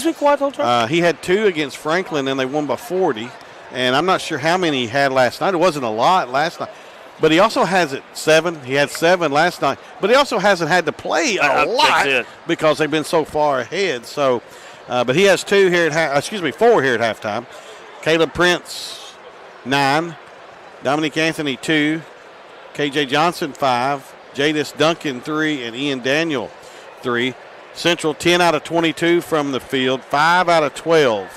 He had 2 against Franklin, and they won by 40. And I'm not sure how many he had last night. It wasn't a lot last night. But he also has 7. He had 7 last night. But he also hasn't had to play a lot because they've been so far ahead. So, but he has 4 here at halftime. Caleb Prince, 9. Dominic Anthony, 2. KJ Johnson, 5. Jadis Duncan, 3. And Ian Daniel, 3. Central, 10 out of 22 from the field. 5 out of 12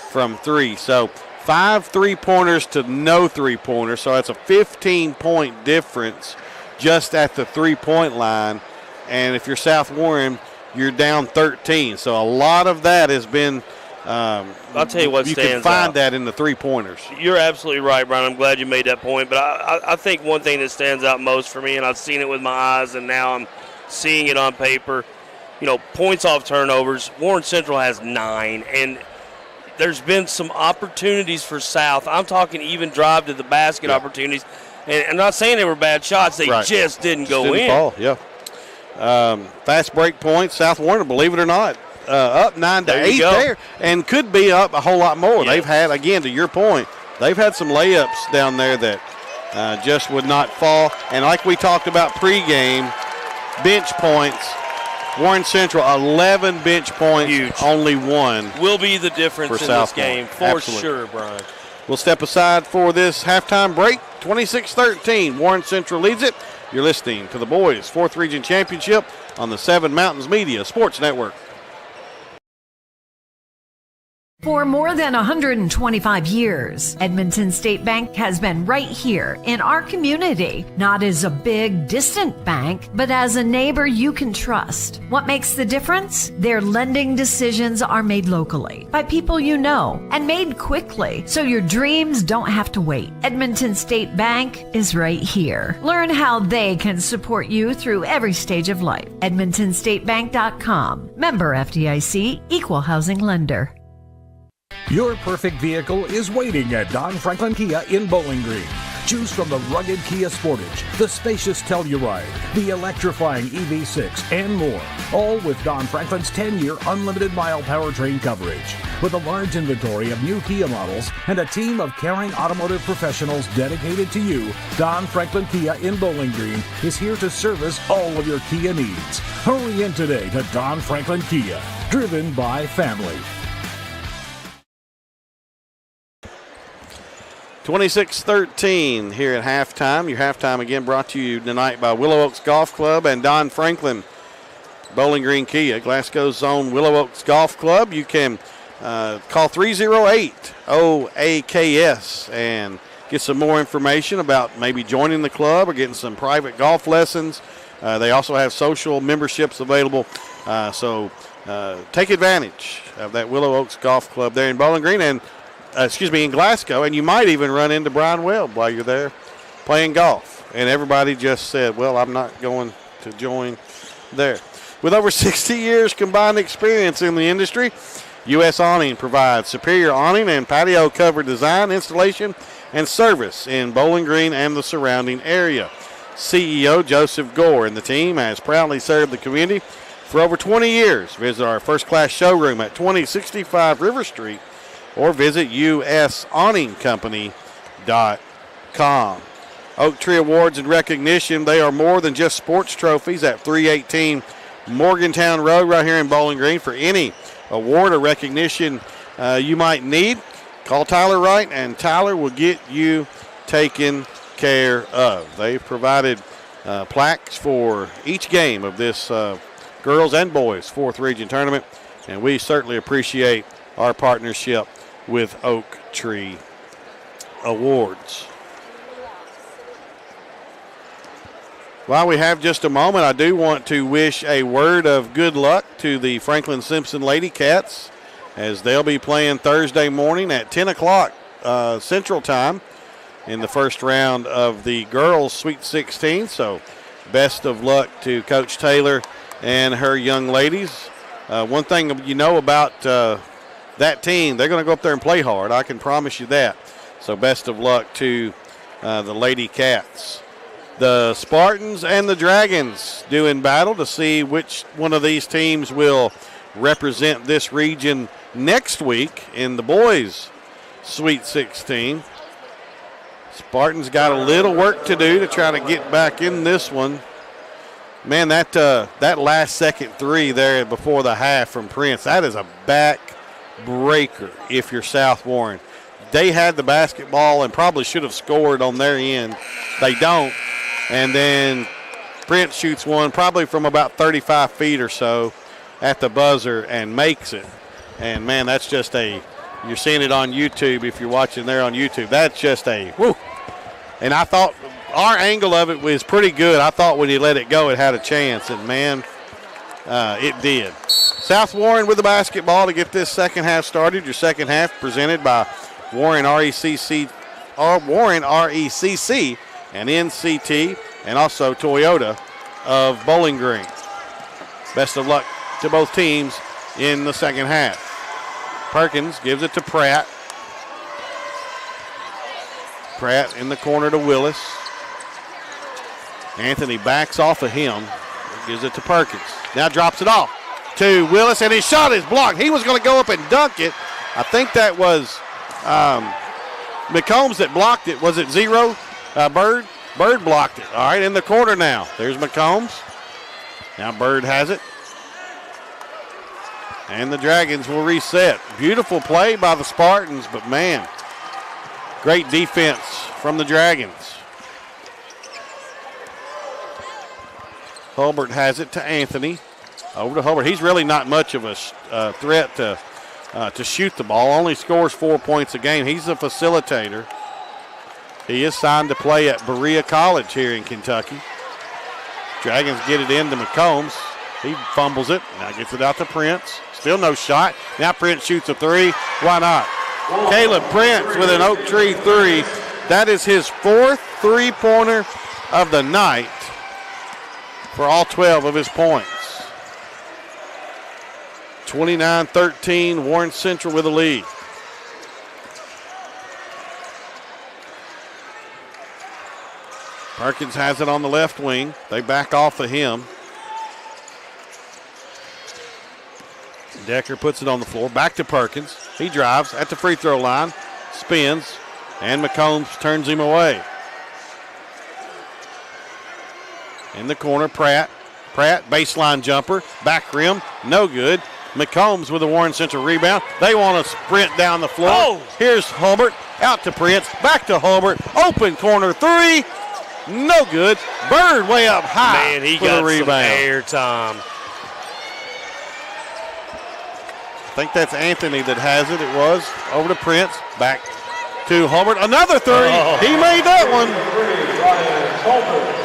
from 3. So 5 3-pointers to no 3-pointers. So that's a 15-point difference just at the 3-point line. And if you're South Warren, you're down 13. So a lot of that has been I'll tell you what you stands can find out. that in the 3-pointers. You're absolutely right, Brian. I'm glad you made that point. But I think one thing that stands out most for me, and I've seen it with my eyes, and now I'm seeing it on paper, points off turnovers. Warren Central has 9, and there's been some opportunities for South. I'm talking even drive to the basket opportunities. And I'm not saying they were bad shots. They just didn't go in. Fall, fast break points. South Warren, believe it or not, up 9 to 8 there, and could be up a whole lot more. They've had, again, to your point, they've had some layups down there that just would not fall. And like we talked about pregame, bench points. Warren Central, 11 bench points, only 1. Will be the difference in this game, for sure, Brian. We'll step aside for this halftime break. 26-13, Warren Central leads it. You're listening to the Boys 4th Region Championship on the 7 Mountains Media Sports Network. For more than 125 years, Edmonton State Bank has been right here in our community, not as a big, distant bank, but as a neighbor you can trust. What makes the difference? Their lending decisions are made locally by people you know and made quickly, so your dreams don't have to wait. Edmonton State Bank is right here. Learn how they can support you through every stage of life. EdmontonStateBank.com. Member FDIC, Equal Housing Lender. Your perfect vehicle is waiting at Don Franklin Kia in Bowling Green. Choose from the rugged Kia Sportage, the spacious Telluride, the electrifying EV6, and more. All with Don Franklin's 10-year unlimited mile powertrain coverage. With a large inventory of new Kia models and a team of caring automotive professionals dedicated to you, Don Franklin Kia in Bowling Green is here to service all of your Kia needs. Hurry in today to Don Franklin Kia, driven by family. 26-13 here at halftime. Your halftime again brought to you tonight by Willow Oaks Golf Club and Don Franklin Bowling Green Kia, Glasgow's own Willow Oaks Golf Club. You can call 308-OAKS and get some more information about maybe joining the club or getting some private golf lessons. They also have social memberships available. So take advantage of that Willow Oaks Golf Club there in Bowling Green and in Glasgow, and you might even run into Brian Webb while you're there playing golf. And everybody just said, well, I'm not going to join there. With over 60 years combined experience in the industry, U.S. Awning provides superior awning and patio cover design, installation, and service in Bowling Green and the surrounding area. CEO Joseph Gore and the team has proudly served the community for over 20 years. Visit our first-class showroom at 2065 River Street or visit usawningcompany.com. Oak Tree Awards and Recognition, they are more than just sports trophies at 318 Morgantown Road right here in Bowling Green. For any award or recognition you might need, call Tyler Wright, and Tyler will get you taken care of. They've provided plaques for each game of this girls and boys 4th Region Tournament, and we certainly appreciate our partnership with Oak Tree Awards. While we have just a moment, I do want to wish a word of good luck to the Franklin Simpson Lady Cats as they'll be playing Thursday morning at 10 o'clock Central Time in the first round of the girls' Sweet 16. So best of luck to Coach Taylor and her young ladies. One thing you know about that team, they're going to go up there and play hard. I can promise you that. So best of luck to the Lady Cats. The Spartans and the Dragons do in battle to see which one of these teams will represent this region next week in the boys' Sweet 16. Spartans got a little work to do to try to get back in this one. Man, that last second three there before the half from Prince, that is a back breaker if you're South Warren. They had the basketball and probably should have scored on their end. They don't. And then Prince shoots one probably from about 35 feet or so at the buzzer and makes it. And, man, that's just you're seeing it on YouTube if you're watching there on YouTube. That's just whoo. And I thought our angle of it was pretty good. I thought when he let it go, it had a chance. And, man, it did. South Warren with the basketball to get this second half started. Your second half presented by Warren RECC and NCT, and also Toyota of Bowling Green. Best of luck to both teams in the second half. Perkins gives it to Pratt. Pratt in the corner to Willis. Anthony backs off of him. Gives it to Perkins. Now drops it off to Willis, and his shot is blocked. He was going to go up and dunk it. I think that was McCombs that blocked it. Was it Zero? Bird? Bird blocked it. All right, in the corner now. There's McCombs. Now Bird has it. And the Dragons will reset. Beautiful play by the Spartans, but, man, great defense from the Dragons. Hulbert has it to Anthony. Over to Hulbert. He's really not much of a threat to shoot the ball. Only scores 4 points a game. He's a facilitator. He is signed to play at Berea College here in Kentucky. Dragons get it into McCombs. He fumbles it. Now gets it out to Prince. Still no shot. Now Prince shoots a three. Why not? Caleb Prince with an Oak Tree three. That is his fourth three-pointer of the night for all 12 of his points. 29-13, Warren Central with the lead. Perkins has it on the left wing. They back off of him. Decker puts it on the floor. Back to Perkins. He drives at the free throw line. Spins. And McCombs turns him away. In the corner, Pratt. Pratt, baseline jumper. Back rim. No good. McCombs with a Warren Central rebound. They want to sprint down the floor. Oh. Here's Hulbert. Out to Prince. Back to Hulbert. Open corner three. No good. Bird way up high. Man, he got some air time. I think that's Anthony that has it. It was. Over to Prince. Back to Hulbert. Another three. Oh. He made that one.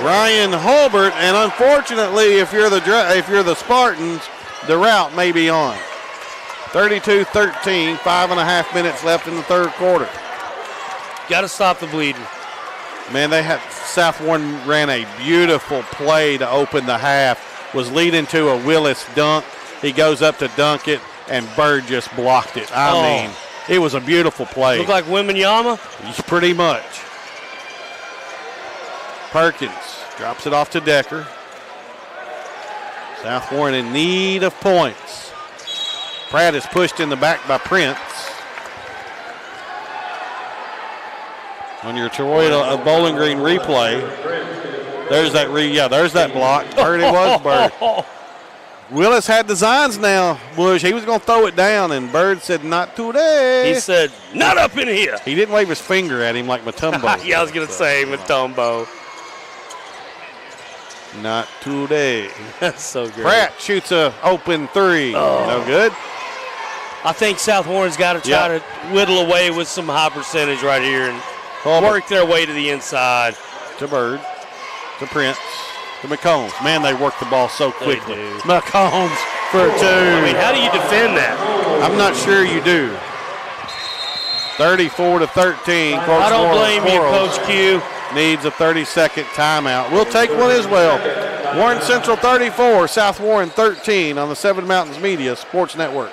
Ryan Hulbert. And unfortunately, if you're the Spartans, the route may be on. 32-13. 5.5 minutes left in the third quarter. Got to stop the bleeding. Man, South Warren ran a beautiful play to open the half. Was leading to a Willis dunk. He goes up to dunk it, and Bird just blocked it. I mean, it was a beautiful play. Look like Weminyama? Pretty much. Perkins drops it off to Decker. South Warren in need of points. Pratt is pushed in the back by Prince. On your Toyota Bowling Green replay, there's that there's that block. Heard it was Bird. Willis had designs now, Bush. He was going to throw it down, and Bird said, not today. He said, not up in here. He didn't wave his finger at him like Matumbo. Yeah, I was going to say Matumbo. Not today. That's so good. Pratt shoots a open three. No good. I think South Warren's got to try to whittle away with some high percentage right here and work their way to the inside. To Bird. To Prince. To McCombs. Man, they work the ball so quickly. McCombs for two. I mean, how do you defend that? I'm not sure you do. 34-13. I don't blame you, Coach Q. Needs a 30-second timeout. We'll take one as well. Warren Central 34, South Warren 13 on the Seven Mountains Media Sports Network.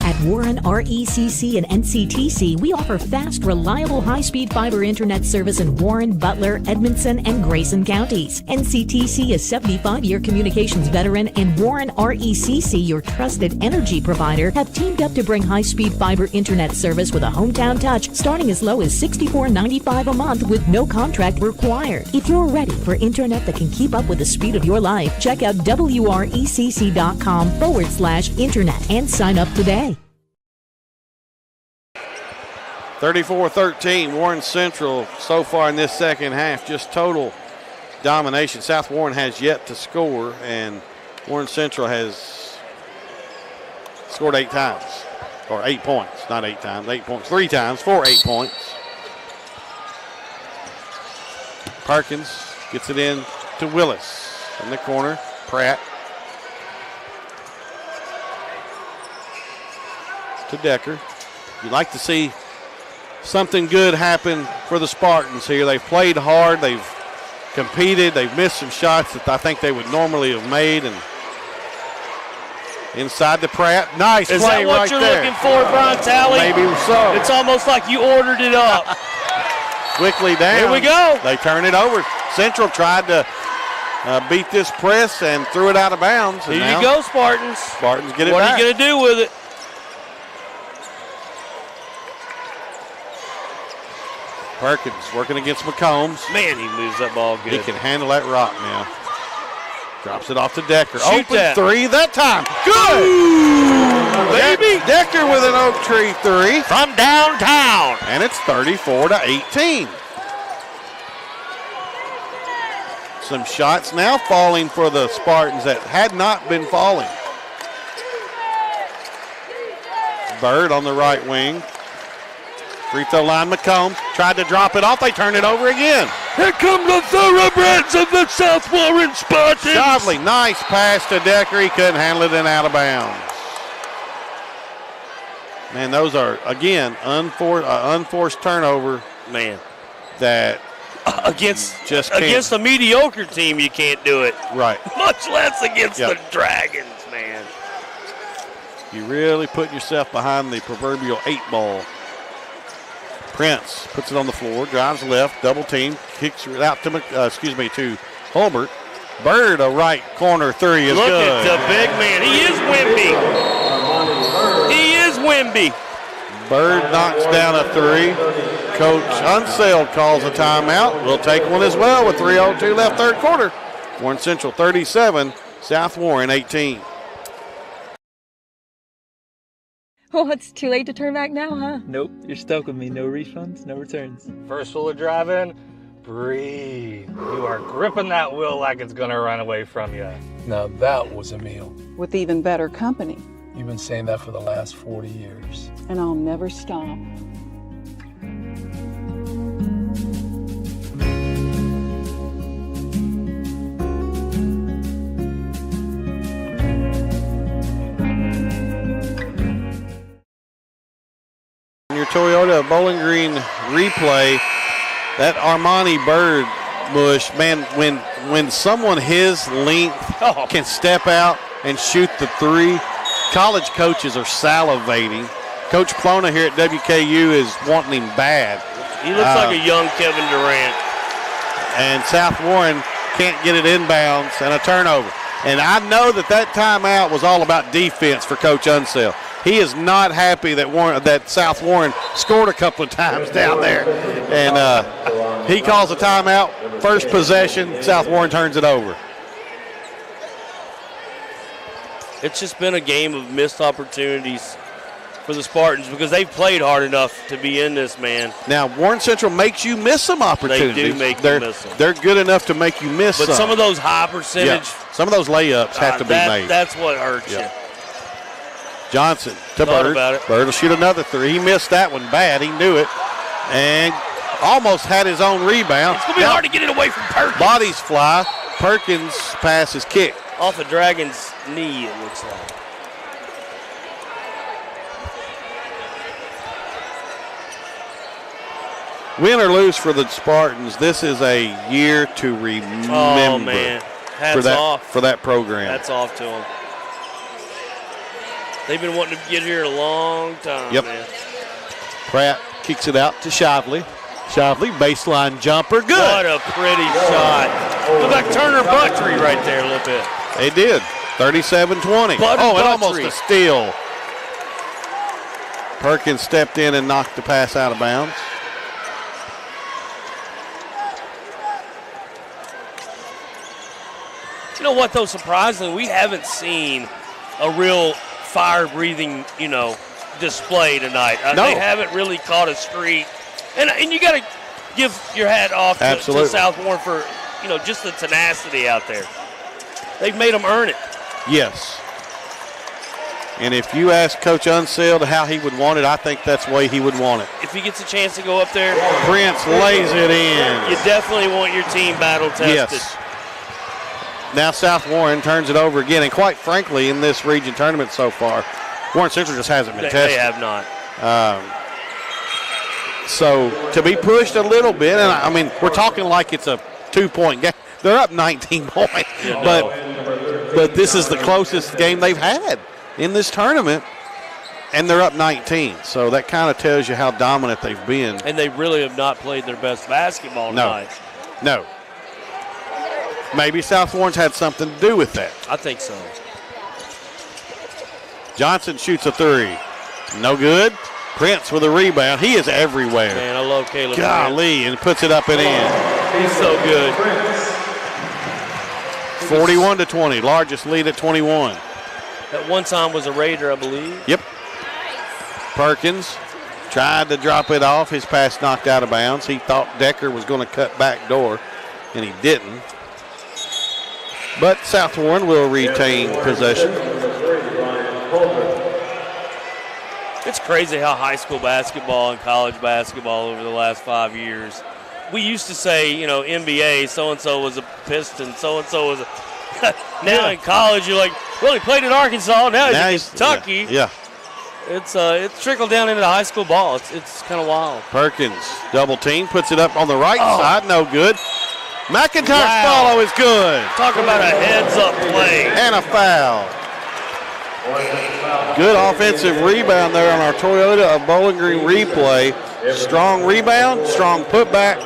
At Warren RECC and NCTC, we offer fast, reliable, high-speed fiber internet service in Warren, Butler, Edmondson, and Grayson counties. NCTC is 75-year communications veteran, and Warren RECC, your trusted energy provider, have teamed up to bring high-speed fiber internet service with a hometown touch starting as low as $64.95 a month with no contract required. If you're ready for internet that can keep up with the speed of your life, check out wrecc.com/internet and sign up today. 34-13, Warren Central so far in this second half, just total domination. South Warren has yet to score, and Warren Central has scored 8 times, or 8 points, not 8 times, 8 points, 3 times for 8 points. Perkins gets it in to Willis in the corner. Pratt to Decker. You'd like to see something good happen for the Spartans here. They've played hard. They've competed. They've missed some shots that I think they would normally have made. And inside to Pratt. Nice play right there. Is that what you're looking for, Brian Talley? Maybe so. It's almost like you ordered it up. Quickly down. Here we go. They turn it over. Central tried to beat this press and threw it out of bounds. Here you go, Spartans. Spartans get it back. What are you going to do with it? Perkins working against McCombs. Man, he moves that ball good. He can handle that rock now. Drops it off to Decker. Shoot Open that. 3 that time. Good! Ooh, baby! Decker with an Oak Tree 3. From downtown. And it's 34-18. Some shots now falling for the Spartans that had not been falling. Bird on the right wing. Free throw line, McComb tried to drop it off. They turn it over again. Here come the thoroughbreds of the South Warren Spartans. Shovely, nice pass to Decker. He couldn't handle it and out of bounds. Man, those are, again, unforced turnover. Man. That against a mediocre team, you can't do it. Right. Much less against the Dragons, man. You really put yourself behind the proverbial 8 ball. Prince puts it on the floor, drives left, double team, kicks it out to Holbert. Bird, a right corner 3 is good. Look at the big man. He is Wimby. Bird knocks down a 3. Coach Unseld calls a timeout. We'll take one as well with 3:02 left third quarter. Warren Central 37, South Warren 18. Oh, it's too late to turn back now, huh? Nope, you're stuck with me. No refunds, no returns. First rule of driving, breathe. You are gripping that wheel like it's gonna run away from you. Now that was a meal. With even better company. You've been saying that for the last 40 years. And I'll never stop. Your Toyota Bowling Green replay, that Armani Bird mush, man, when someone his length can step out and shoot the 3, college coaches are salivating. Coach Plona here at WKU is wanting him bad. He looks like a young Kevin Durant. And South Warren can't get it inbounds and a turnover. And I know that timeout was all about defense for Coach Unseld. He is not happy that South Warren scored a couple of times down there. And he calls a timeout. First possession, South Warren turns it over. It's just been a game of missed opportunities for the Spartans because they've played hard enough to be in this, man. Now, Warren Central makes you miss some opportunities. They do make you miss them. They're good enough to make you miss some. But some of those high percentage. Some of those layups have to be made. That's what hurts you. Johnson to Bird. Bird will shoot another 3. He missed that one bad. He knew it. And almost had his own rebound. It's going to be hard to get it away from Perkins. Bodies fly. Perkins pass is kicked. Off the Dragons knee, it looks like. Win or lose for the Spartans, this is a year to remember. Oh, man. Hats off. For that program. Hats off to them. They've been wanting to get here a long time, man. Pratt kicks it out to Shively. Shively, baseline jumper, good. What a pretty shot. Looked like Turner Buttrey right there a little bit. They did. 37-20. Oh, and almost a steal. Perkins stepped in and knocked the pass out of bounds. You know what, though, surprisingly, we haven't seen a real fire-breathing, display tonight. No. They haven't really caught a streak. And you got to give your hat off to South Warren for, just the tenacity out there. They've made them earn it. Yes. And if you ask Coach Unseeld how he would want it, I think that's the way he would want it. If he gets a chance to go up there, Prince lays it in. You definitely want your team battle-tested. Yes. Now South Warren turns it over again, and quite frankly, in this region tournament so far, Warren Central just hasn't been tested. They have not. So to be pushed a little bit, and I mean, we're talking like it's a 2-point game. They're up 19 points, but this is the closest game they've had in this tournament, and they're up 19. So that kind of tells you how dominant they've been. And they really have not played their best basketball tonight. No. Maybe South Warren's had something to do with that. I think so. Johnson shoots a three. No good. Prince with a rebound. He is everywhere. Man, I love Caleb. Golly, and puts it up and in. He's so good. 41-20, largest lead at 21. At one time was a Raider, I believe. Yep. Perkins tried to drop it off. His pass knocked out of bounds. He thought Decker was going to cut back door, and he didn't. But South Warren will retain possession. It's crazy how high school basketball and college basketball over the last 5 years. We used to say, NBA, so-and-so was a Piston, so-and-so was a – now in college you're like, well, he played at Arkansas, now he's in Kentucky. Yeah. It's trickled down into high school ball. It's kind of wild. Perkins, double team, puts it up on the right side, no good. McIntyre's follow is good. Talk about a heads-up play. And a foul. Good offensive rebound there on our Toyota of Bowling Green replay. Strong rebound, strong putback,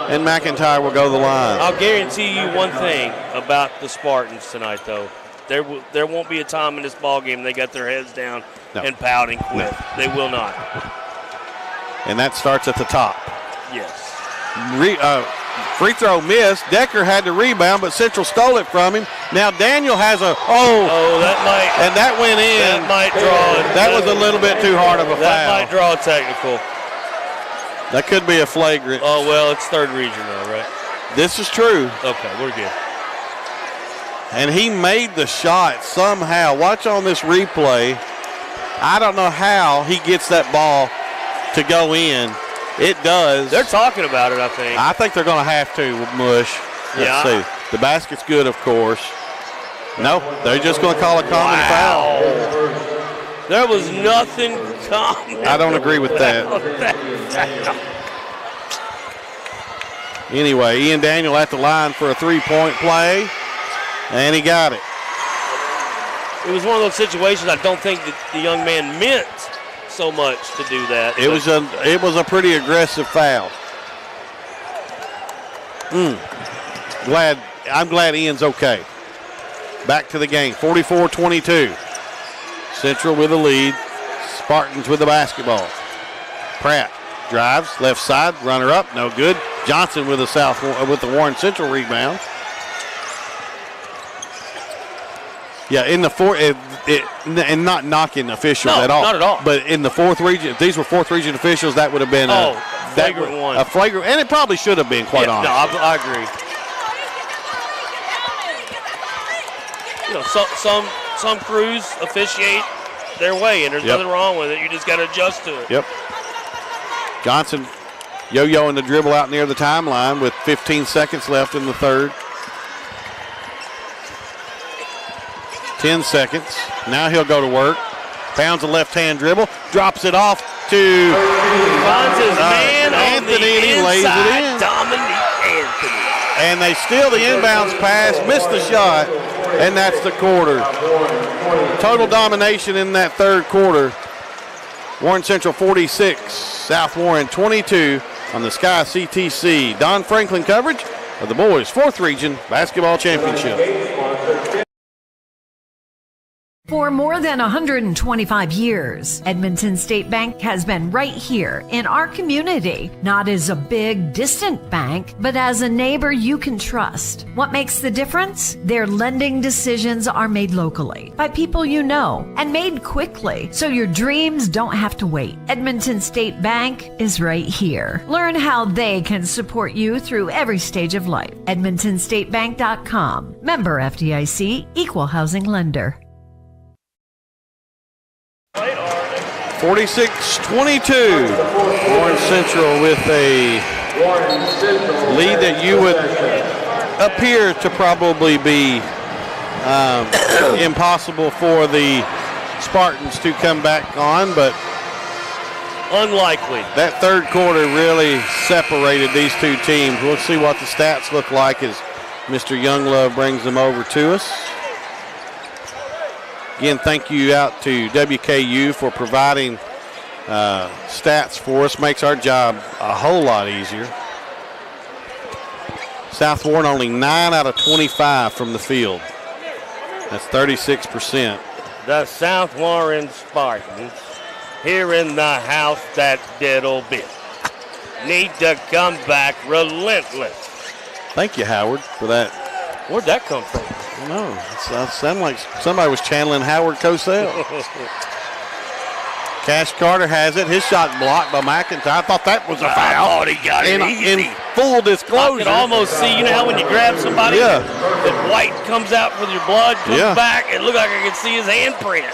and McIntyre will go to the line. I'll guarantee you one thing about the Spartans tonight, though. There won't be a time in this ball game they got their heads down and pout and quit. They will not. And that starts at the top. Yes. Free throw missed. Decker had the rebound, but Central stole it from him. Now Daniel has that might. And that went in. That might draw it. That was a little bit too hard of a foul. That might draw a technical. That could be a flagrant. Oh, well, it's third region though, right? This is true. Okay, we're good. And he made the shot somehow. Watch on this replay. I don't know how he gets that ball to go in. It does. They're talking about it, I think. I think they're going to have to, Mush. Let's see. The basket's good, of course. No, they're just going to call a common foul. There was nothing common. I don't agree with that. Anyway, Ian Daniel at the line for a three-point play, and he got it. It was one of those situations I don't think that the young man meant so much to do that. It was a pretty aggressive foul. I'm glad Ian's okay. Back to the game, 44-22. Central with the lead. Spartans with the basketball. Pratt drives left side, runner up, no good. Johnson with the Warren Central rebound. Yeah, in the fourth, and not knocking officials at all. Not at all. But in the fourth region, if these were fourth region officials, that would have been a flagrant, and it probably should have been, quite honestly. No, I agree. Some crews officiate their way, and there's nothing wrong with it. You just got to adjust to it. Yep. Johnson yo-yoing the dribble out near the timeline with 15 seconds left in the third. 10 seconds. Now he'll go to work. Pounds a left-hand dribble. Drops it off to finds his man Anthony, on the and he lays it inside. in. Dominique Anthony. And they steal the inbounds pass, miss the shot, and that's the quarter. Total domination in that third quarter. Warren Central 46, South Warren 22 on the Sky CTC. Don Franklin coverage of the boys' 4th Region Basketball Championship. For more than 125 years, Edmonton State Bank has been right here in our community, not as a big, distant bank, but as a neighbor you can trust. What makes the difference? Their lending decisions are made locally by people you know and made quickly, so your dreams don't have to wait. Edmonton State Bank is right here. Learn how they can support you through every stage of life. EdmontonStateBank.com. Member FDIC, Equal Housing Lender. 46-22. Warren Central with a lead that you would appear to probably be impossible for the Spartans to come back on, but unlikely. That third quarter really separated these two teams. We'll see what the stats look like as Mr. Younglove brings them over to us. Again, thank you out to WKU for providing stats for us. Makes our job a whole lot easier. South Warren only 9 out of 25 from the field. That's 36%. The South Warren Spartans here in the house that Diddle built need to come back relentless. Thank you, Howard, for that. Where'd that come from? I don't know. It sounded like somebody was channeling Howard Cosell. Cash Carter has it. His shot blocked by McIntyre. I thought that was a foul. I thought he got it easy. In full disclosure. I could almost see, you know how when you grab somebody, that white comes out with your blood, comes back, it looked like I could see his handprint.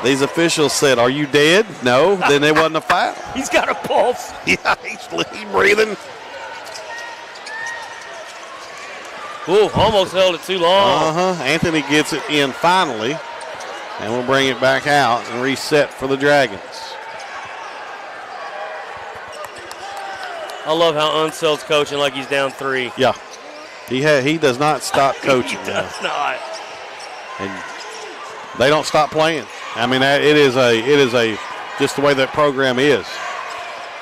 These officials said, "Are you dead?" No, then it wasn't a foul. He's got a pulse. Yeah, he's breathing. Ooh, almost held it too long. Anthony gets it in finally, and we'll bring it back out and reset for the Dragons. I love how Unsel's coaching like he's down 3. Yeah, he does not stop coaching. He does not. And they don't stop playing. I mean, it is just the way that program is.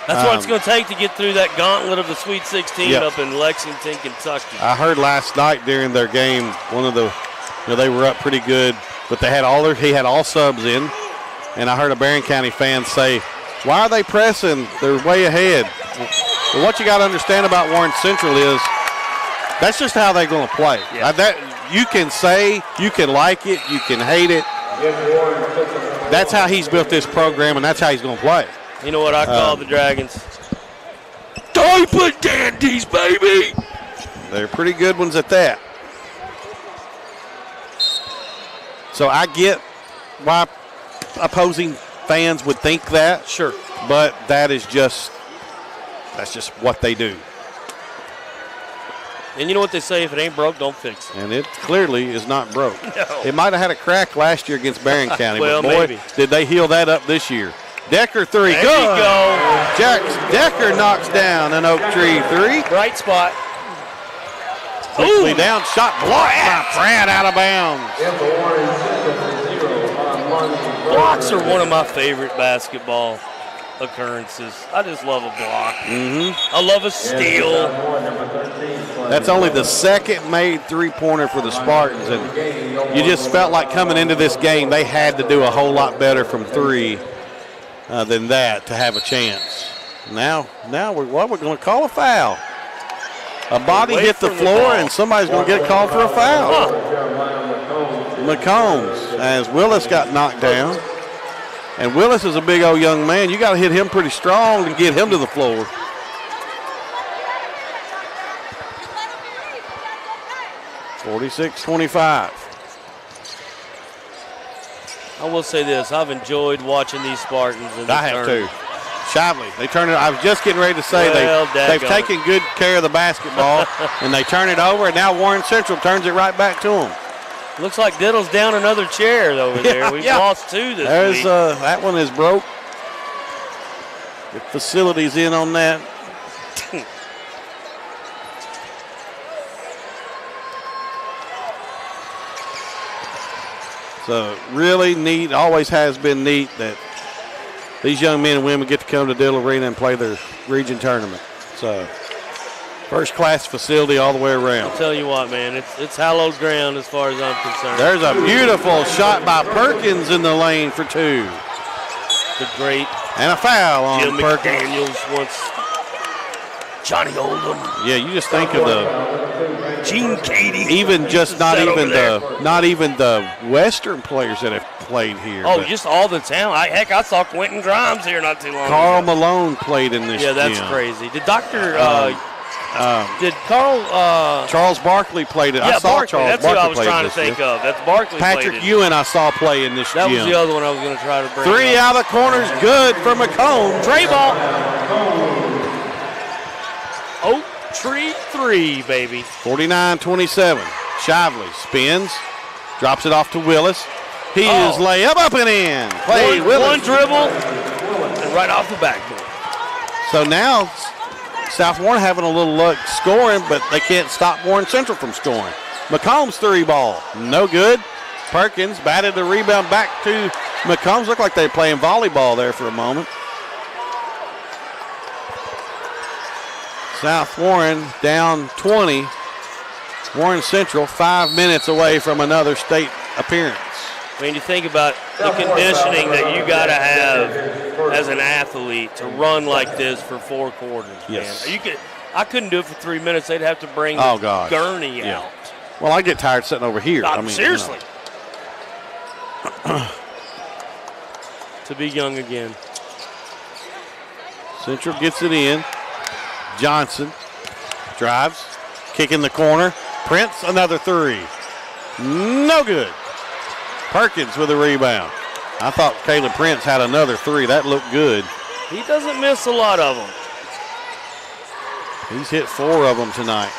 That's what it's going to take to get through that gauntlet of the Sweet 16 up in Lexington, Kentucky. I heard last night during their game, they were up pretty good, but he had all subs in, and I heard a Barron County fan say, "Why are they pressing? They're way ahead." Well, what you got to understand about Warren Central is that's just how they're going to play. Yeah. That you can say, you can like it, you can hate it. That's how he's built this program, and that's how he's going to play. You know what I call the Dragons? Diaper dandies, baby! They're pretty good ones at that. So I get why opposing fans would think that. Sure. But that's just what they do. And you know what they say, if it ain't broke, don't fix it. And it clearly is not broke. No. It might have had a crack last year against Barron County, well, but boy, maybe. did they heal that up this year. Decker 3, there good. You go. Decker knocks down an Oak Tree 3. Bright spot. Quickly down, shot blocked by Pratt out of bounds. Blocks are one of my favorite basketball occurrences. I just love a block. I love a steal. That's only the second made three-pointer for the Spartans, and you just felt like coming into this game they had to do a whole lot better from 3 than that to have a chance. Now we're going to call a foul. A body hit the floor, and somebody's going to get called for a foul. McCombs, as Willis got knocked down. And Willis is a big old young man. You got to hit him pretty strong to get him to the floor. (46-25). I will say this: I've enjoyed watching these Spartans. I have too. Shively, they turn it. I was just getting ready to say they've taken good care of the basketball, and they turn it over, and now Warren Central turns it right back to them. Looks like Diddle's down another chair over there. We've lost 2 this week. That one is broke. The facility's in on that. So really neat, always has been neat that these young men and women get to come to Diddle Arena and play their region tournament. So first class facility all the way around. I'll tell you what, man, it's hallowed ground as far as I'm concerned. There's a beautiful shot by Perkins in the lane for 2. The great and a foul on Jim Perkins. McDaniels once Johnny Oldham. Yeah, you just think of the Gene Cady. Even just not even the Western players that have played here. Oh, just all the talent. Heck, I saw Quentin Grimes here not too long Carl ago. Malone played in this. Yeah, that's gym. crazy. Did did Carl Charles Barkley played it? Yeah, I saw Barkley. Charles That's Barkley who I was play trying to this think year. of. That's Barkley. Patrick Ewan I saw play in this That gym. was the other one I was going to try to bring 3 up. out of the corners, good for McComb. Trey ball. Oak Tree 3, baby. 49-27. Shively spins, drops it off to Willis. He is layup up and in. One dribble and right off the backboard. So now South Warren having a little luck scoring, but they can't stop Warren Central from scoring. McComb's 3 ball, no good. Perkins batted the rebound back to McCombs. Looked like they were playing volleyball there for a moment. South Warren down 20. Warren Central 5 minutes away from another state appearance. I mean, you think about the conditioning that you got to have as an athlete to run like this for 4 quarters. Yes. Man. I couldn't do it for 3 minutes. They'd have to bring Oh, the God. gurney Yeah. out. Well, I get tired sitting over here. I mean, seriously. To be young again. Central gets it in. Johnson drives, kick in the corner. Prince, another 3. No good. Perkins with a rebound. I thought Caleb Prince had another 3. That looked good. He doesn't miss a lot of them. He's hit 4 of them tonight.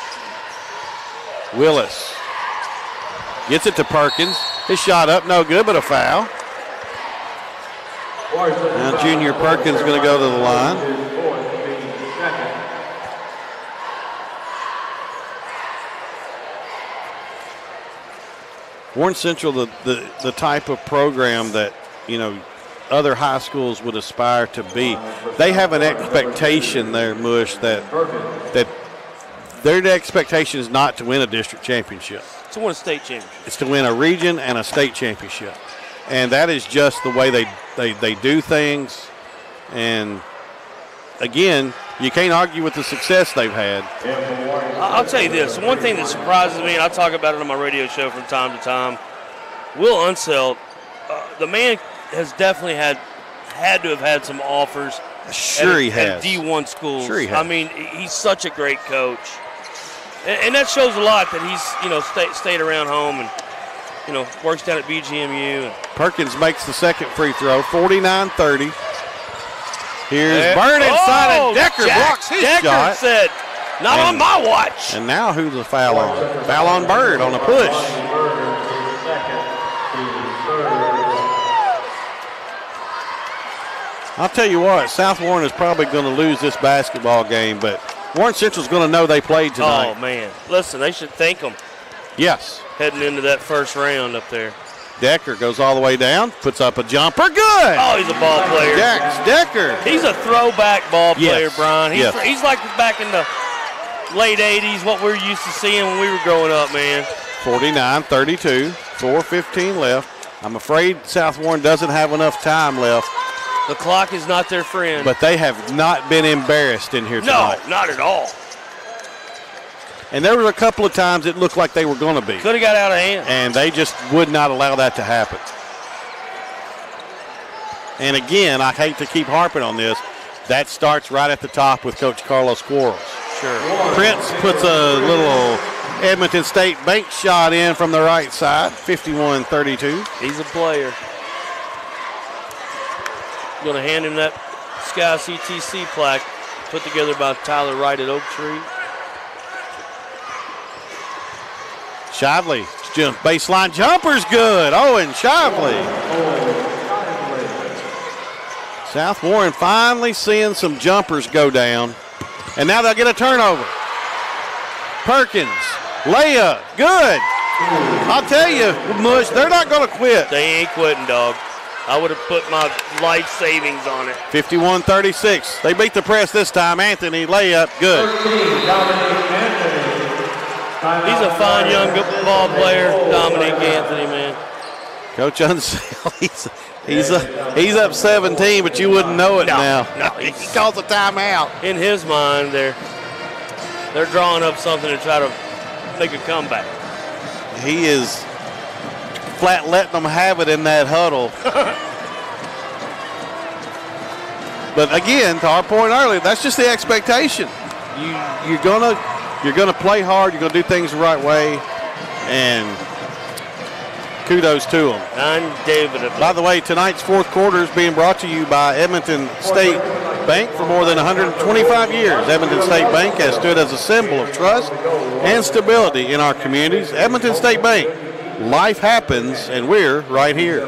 Willis gets it to Perkins. His shot up, no good, but a foul. Now Junior Perkins going to go to the line. Warren Central, the type of program that, you know, other high schools would aspire to be. They have an expectation there, Mush, that their expectation is not to win a district championship. To win a state championship. It's to win a region and a state championship. And that is just the way they do things. And, again, you can't argue with the success they've had. I'll tell you this. One thing that surprises me, and I talk about it on my radio show from time to time, Will Unseld, the man has definitely had to have had some offers. Sure he has. At D1 schools. Sure he has. I mean, he's such a great coach. And that shows a lot that he's, stayed around home and, works down at BGMU. Perkins makes the second free throw, 49-30. Here's Bird inside, and Decker blocks his Decker shot. Said, not on my watch. And now who's the foul on? Foul on Bird on a push. I'll tell you what, South Warren is probably going to lose this basketball game, but Warren Central's going to know they played tonight. Oh, man. Listen, they should thank them. Yes. Heading into that first round up there. Decker goes all the way down, puts up a jumper. Good! Oh, he's a ball player. Decker. He's a throwback ball player, Yes. Brian. Yes. He's like back in the late 80s, what we're used to seeing when we were growing up, man. 49-32, 4:15 left. I'm afraid South Warren doesn't have enough time left. The clock is not their friend. But they have not been embarrassed in here tonight. No, not at all. And there were a couple of times it looked like they were going to be. Could have got out of hand. And they just would not allow that to happen. And again, I hate to keep harping on this. That starts right at the top with Coach Carlos Quarles. Sure. Prince puts a little Edmonton State bank shot in from the right side, 51-32. He's a player. Going to hand him that Sky CTC plaque put together by Tyler Wright at Oak Tree. Shively Jump baseline jumper's good. Owen Shively. South Warren finally seeing some jumpers go down. And now they'll get a turnover. Perkins, layup, good. I'll tell you, Mush, they're not going to quit. They ain't quitting, dog. I would have put my life savings on it. 51-36. They beat the press this time. Anthony, layup, good. He's a fine young ball player, Dominic Anthony, man. Coach Unsell, he's up 17, but you wouldn't know it now. No, he calls a timeout. In his mind, they're drawing up something to try to make a comeback. He is flat letting them have it in that huddle. But again, to our point earlier, that's just the expectation. You're gonna play hard. You're gonna do things the right way, and kudos to them. Undoubtedly. By the way, tonight's fourth quarter is being brought to you by Edmonton State Bank. For more than 125 years, Edmonton State Bank has stood as a symbol of trust and stability in our communities. Edmonton State Bank, life happens, and we're right here.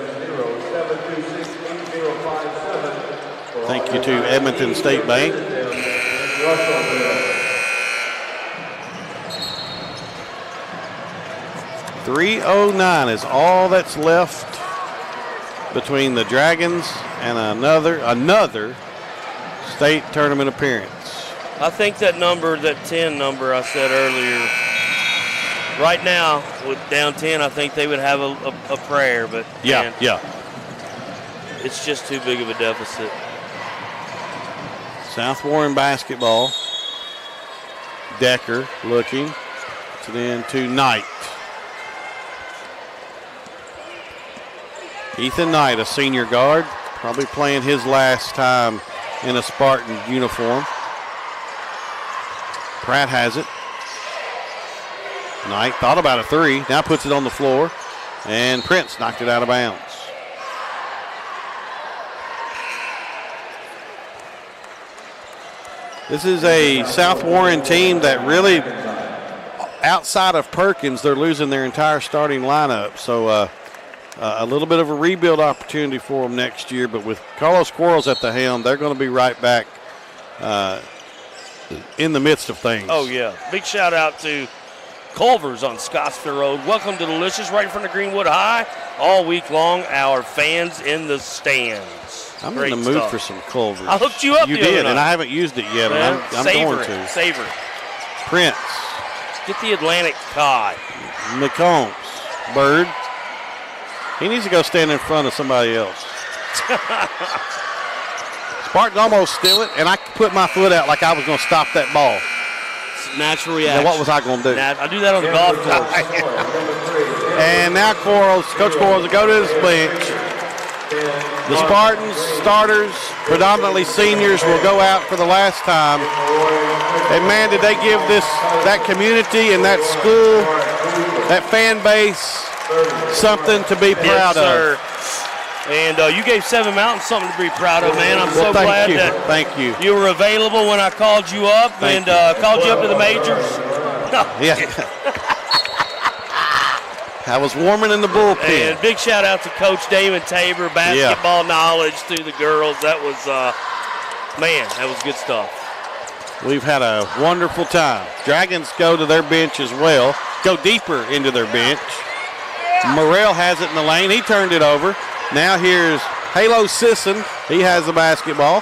Thank you to Edmonton State Bank. .309 is all that's left between the Dragons and another state tournament appearance. I think that number, that 10 number I said earlier, right now with down 10, I think they would have a prayer, but yeah, it's just too big of a deficit. South Warren basketball. Decker looking. It's it in to Knight. Ethan Knight, a senior guard, probably playing his last time in a Spartan uniform. Pratt has it. Knight thought about a three, now puts it on the floor, and Prince knocked it out of bounds. This is a South Warren team that really, outside of Perkins, they're losing their entire starting lineup. So a little bit of a rebuild opportunity for them next year, but with Carlos Quarles at the helm, they're going to be right back in the midst of things. Oh, yeah. Big shout out to Culver's on Scottsville Road. Welcome to Delicious, right in front of Greenwood High. All week long, our fans in the stands. I'm Great in the mood stuff. for some Culver's. I hooked you up You the other did, night. and I haven't used it yet, Man, and I'm savor going it. to. Savor it. Prince. Get the Atlantic cod. McCombs. Bird. He needs to go stand in front of somebody else. Spartans almost steal it, and I put my foot out like I was going to stop that ball. It's natural reaction. Now, what was I going to do? I do that on the golf course. And now Coach Quarles will go to his bench. The Spartans starters, predominantly seniors, will go out for the last time. And man, did they give that community and that school, that fan base, something to be proud of. And you gave Seven Mountains something to be proud of, man. I'm so thank glad you. that Thank you. You were available when I called you up called you up to the majors. Yeah. I was warming in the bullpen. And big shout out to Coach Damon Tabor, basketball knowledge through the girls. That was, that was good stuff. We've had a wonderful time. Dragons go to their bench as well, go deeper into their bench. Morrell has it in the lane. He turned it over. Now here's Halo Sisson. He has the basketball,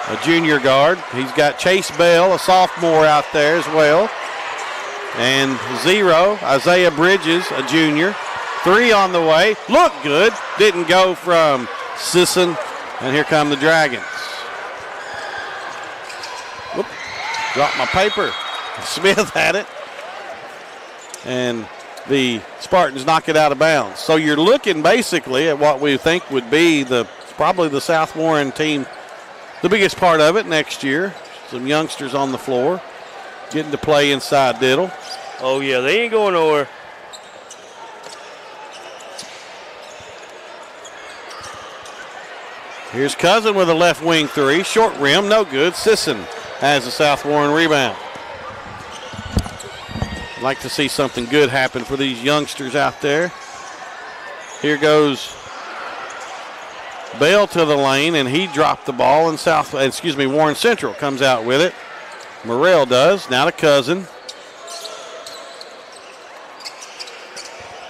a junior guard. He's got Chase Bell, a sophomore, out there as well. And zero, Isaiah Bridges, a junior. Three on the way. Look good. Didn't go from Sisson. And here come the Dragons. Whoop. Dropped my paper. Smith had it. And the Spartans knock it out of bounds. So you're looking basically at what we think would be probably the South Warren team, the biggest part of it next year. Some youngsters on the floor getting to play inside Diddle. Oh, yeah, they ain't going nowhere. Here's Cousin with a left wing three. Short rim, no good. Sisson has the South Warren rebound. Like to see something good happen for these youngsters out there. Here goes Bell to the lane, and he dropped the ball, and Warren Central comes out with it. Morrell does. Now to Cousin.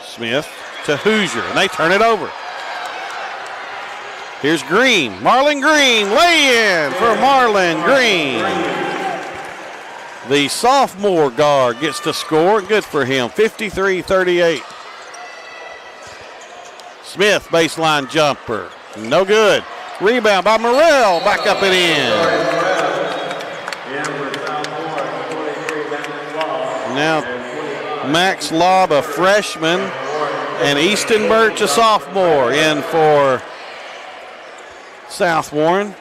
Smith to Hoosier, and they turn it over. Here's Green. Marlon Green, lay in for Marlon Green. The sophomore guard gets to score. Good for him, 53-38. Smith, baseline jumper. No good. Rebound by Morrell. Back up and in. Now Max Lobb, a freshman, and Easton Birch, a sophomore, in for South Warren.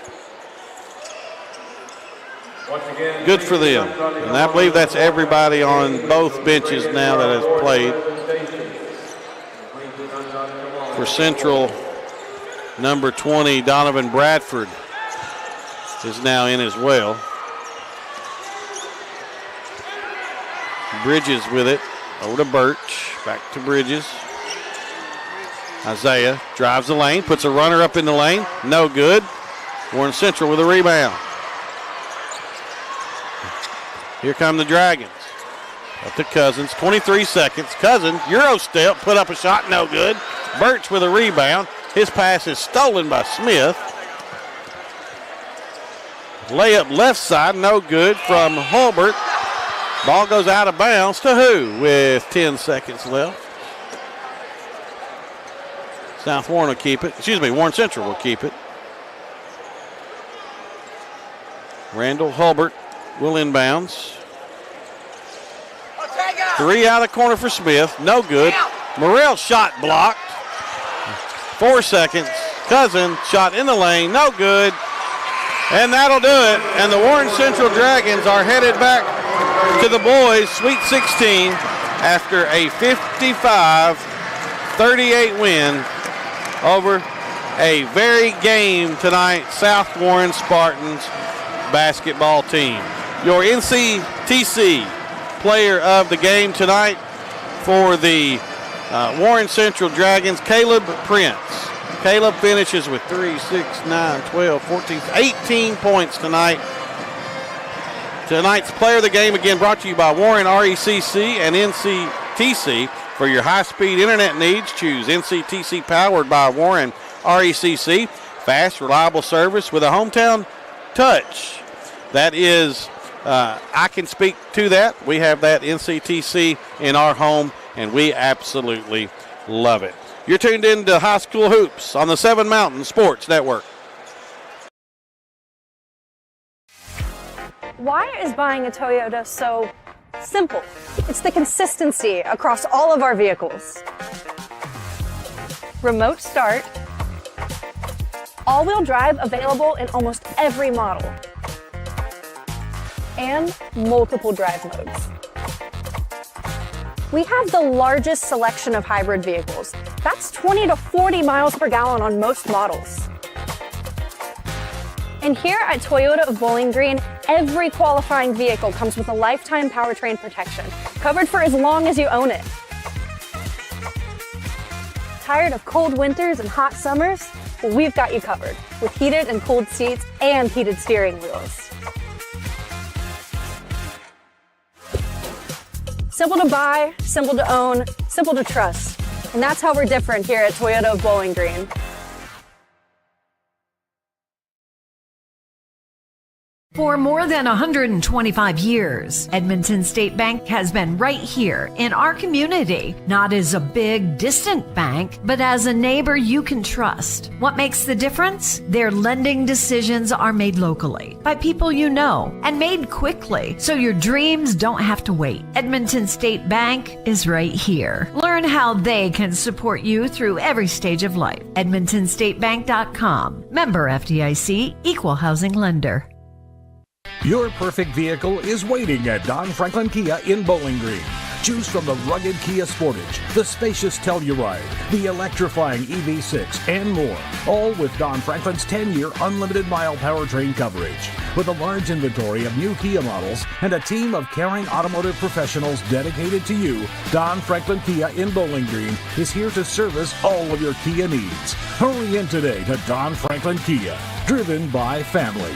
Good for them. And I believe that's everybody on both benches now that has played. For Central, number 20, Donovan Bradford, is now in as well. Bridges with it. Over to Birch. Back to Bridges. Isaiah drives the lane, puts a runner up in the lane. No good. Warren Central with a rebound. Here come the Dragons. Up to Cousins, 23 seconds. Cousins, Euro step, put up a shot, no good. Birch with a rebound. His pass is stolen by Smith. Layup left side, no good from Hulbert. Ball goes out of bounds to who with 10 seconds left? South Warren will keep it. Warren Central will keep it. Randall Hulbert will inbounds. 3 out of the corner for Smith. No good. Morrell shot blocked. 4 seconds. Cousin shot in the lane. No good. And that'll do it. And the Warren Central Dragons are headed back to the boys' Sweet 16 after a 55-38 win over a very game tonight South Warren Spartans basketball team. Your NCTC player of the game tonight for the Warren Central Dragons, Caleb Prince. Caleb finishes with 3, 6, 9, 12, 14, 18 points tonight. Tonight's player of the game, again, brought to you by Warren RECC and NCTC. For your high-speed internet needs, choose NCTC, powered by Warren RECC. Fast, reliable service with a hometown touch. That is, I can speak to that. We have that NCTC in our home, and we absolutely love it. You're tuned in to High School Hoops on the Seven Mountain Sports Network. Why is buying a Toyota so simple? It's the consistency across all of our vehicles. Remote start. All-wheel drive available in almost every model. And multiple drive modes. We have the largest selection of hybrid vehicles. That's 20 to 40 miles per gallon on most models. And here at Toyota of Bowling Green, every qualifying vehicle comes with a lifetime powertrain protection, covered for as long as you own it. Tired of cold winters and hot summers? Well, we've got you covered with heated and cooled seats and heated steering wheels. Simple to buy, simple to own, simple to trust. And that's how we're different here at Toyota of Bowling Green. For more than 125 years, Edmonton State Bank has been right here in our community, not as a big, distant bank, but as a neighbor you can trust. What makes the difference? Their lending decisions are made locally by people you know and made quickly, so your dreams don't have to wait. Edmonton State Bank is right here. Learn how they can support you through every stage of life. EdmontonStateBank.com. Member FDIC, Equal Housing Lender. Your perfect vehicle is waiting at Don Franklin Kia in Bowling Green. Choose from the rugged Kia Sportage, the spacious Telluride, the electrifying EV6, and more. All with Don Franklin's 10-year unlimited mile powertrain coverage. With a large inventory of new Kia models and a team of caring automotive professionals dedicated to you, Don Franklin Kia in Bowling Green is here to service all of your Kia needs. Hurry in today to Don Franklin Kia, driven by family.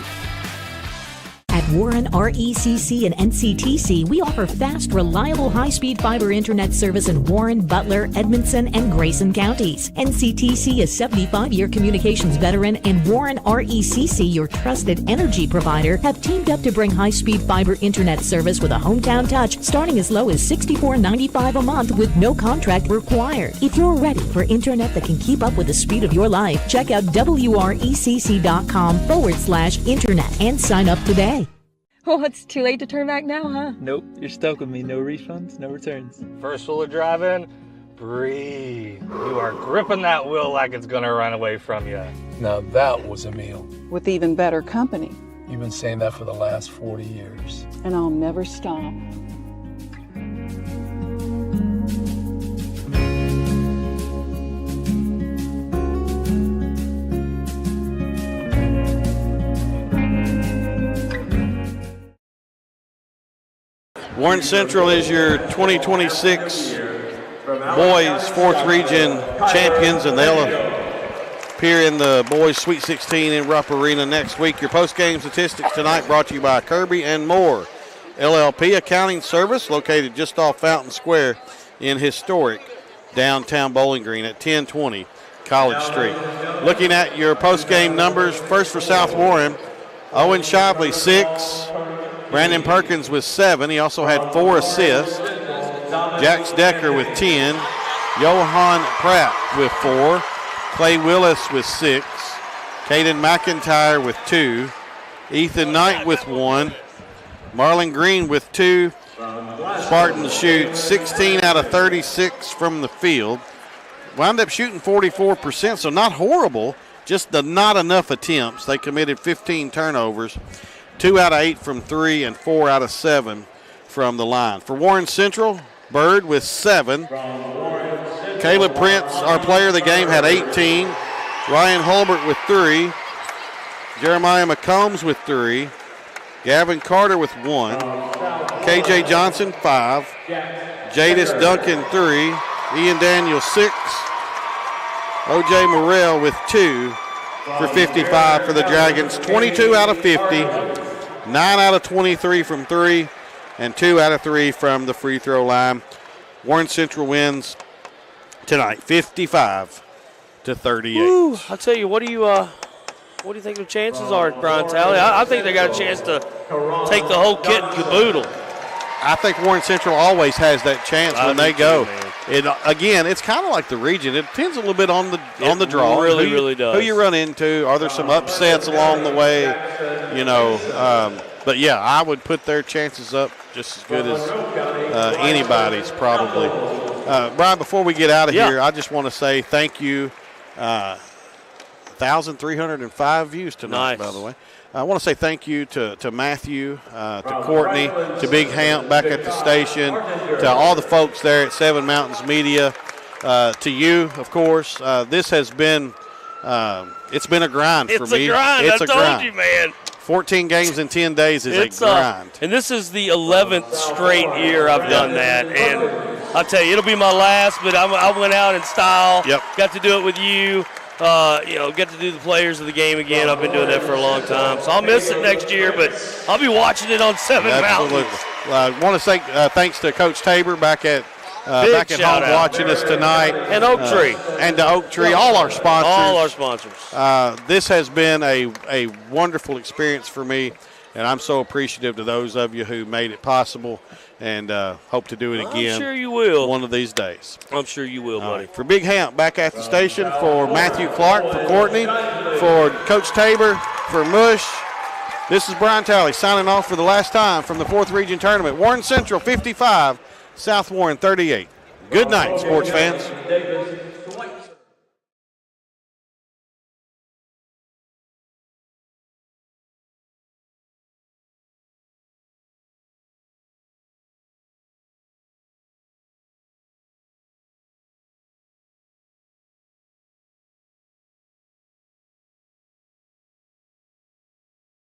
At Warren RECC and NCTC, we offer fast, reliable, high-speed fiber internet service in Warren, Butler, Edmondson, and Grayson counties. NCTC is 75-year communications veteran, and Warren RECC, your trusted energy provider, have teamed up to bring high-speed fiber internet service with a hometown touch, starting as low as $64.95 a month with no contract required. If you're ready for internet that can keep up with the speed of your life, check out wrecc.com/internet and sign up today. Oh, it's too late to turn back now, huh? Nope, you're stuck with me. No refunds, no returns. First rule of driving, breathe. You are gripping that wheel like it's gonna run away from you. Now that was a meal. With even better company. You've been saying that for the last 40 years. And I'll never stop. Warren Central is your 2026 boys 4th region champions, and they'll appear in the boys Sweet 16 in Rupp Arena next week. Your post-game statistics tonight brought to you by Kirby and Moore LLP Accounting Service, located just off Fountain Square in historic downtown Bowling Green at 1020 College Street. Looking at your post-game numbers, first for South Warren, Owen Shively 6, Brandon Perkins with 7. He also had 4 assists. Jax Decker with 10. Johan Pratt with 4. Clay Willis with 6. Caden McIntyre with 2. Ethan Knight with 1. Marlon Green with 2. Spartans shoot 16 out of 36 from the field. Wound up shooting 44%, so not horrible, just not enough attempts. They committed 15 turnovers. 2 out of 8 from 3 and 4 out of 7 from the line. For Warren Central, Bird with 7. Caleb Prince, our player of the game, had 18. Ryan Holbert with 3. Jeremiah McCombs with 3. Gavin Carter with 1. KJ Johnson, 5. Jadis Duncan, 3. Ian Daniels, 6. OJ Morrell with 2 for 55 for the Dragons. 22 out of 50. 9 out of 23 from 3, and 2 out of 3 from the free throw line. Warren Central wins tonight, 55-38. Woo, I'll tell you, what do you think their chances are, Brian Talley? I think they got a chance to take the whole kit and caboodle. I think Warren Central always has that chance when they go. Again, it's kind of like the region. It depends a little bit on the draw. Really, really does. Who you run into? Are there some upsets along the way? You know, but yeah, I would put their chances up just as good as anybody's probably. Brian, before we get out of here, I just want to say thank you. 1,305 views tonight, by the way. I want to say thank you to Matthew, to Courtney, to Big Hamp back at the station, to all the folks there at Seven Mountains Media, to you, of course. This has been it's been a grind for me. It's a grind. I told you, man. 14 games in 10 days is a grind. And this is the 11th straight year I've done that. And I'll tell you, it'll be my last, but I went out in style. Yep. Got to do it with you. Get to do the players of the game again. I've been doing that for a long time. So I'll miss it next year, but I'll be watching it on Seven Mountains. I want to say thanks to Coach Tabor back at home watching us tonight. And Oak Tree. And to Oak Tree, all our sponsors. All our sponsors. This has been a wonderful experience for me, and I'm so appreciative to those of you who made it possible, and hope to do it again. I'm sure you will. One of these days. I'm sure you will, buddy. For Big Hamp back at the station, for Matthew Clark, for Courtney, for Coach Tabor, for Mush, this is Brian Talley signing off for the last time from the 4th Region Tournament. Warren Central 55, South Warren 38. Good night, sports fans.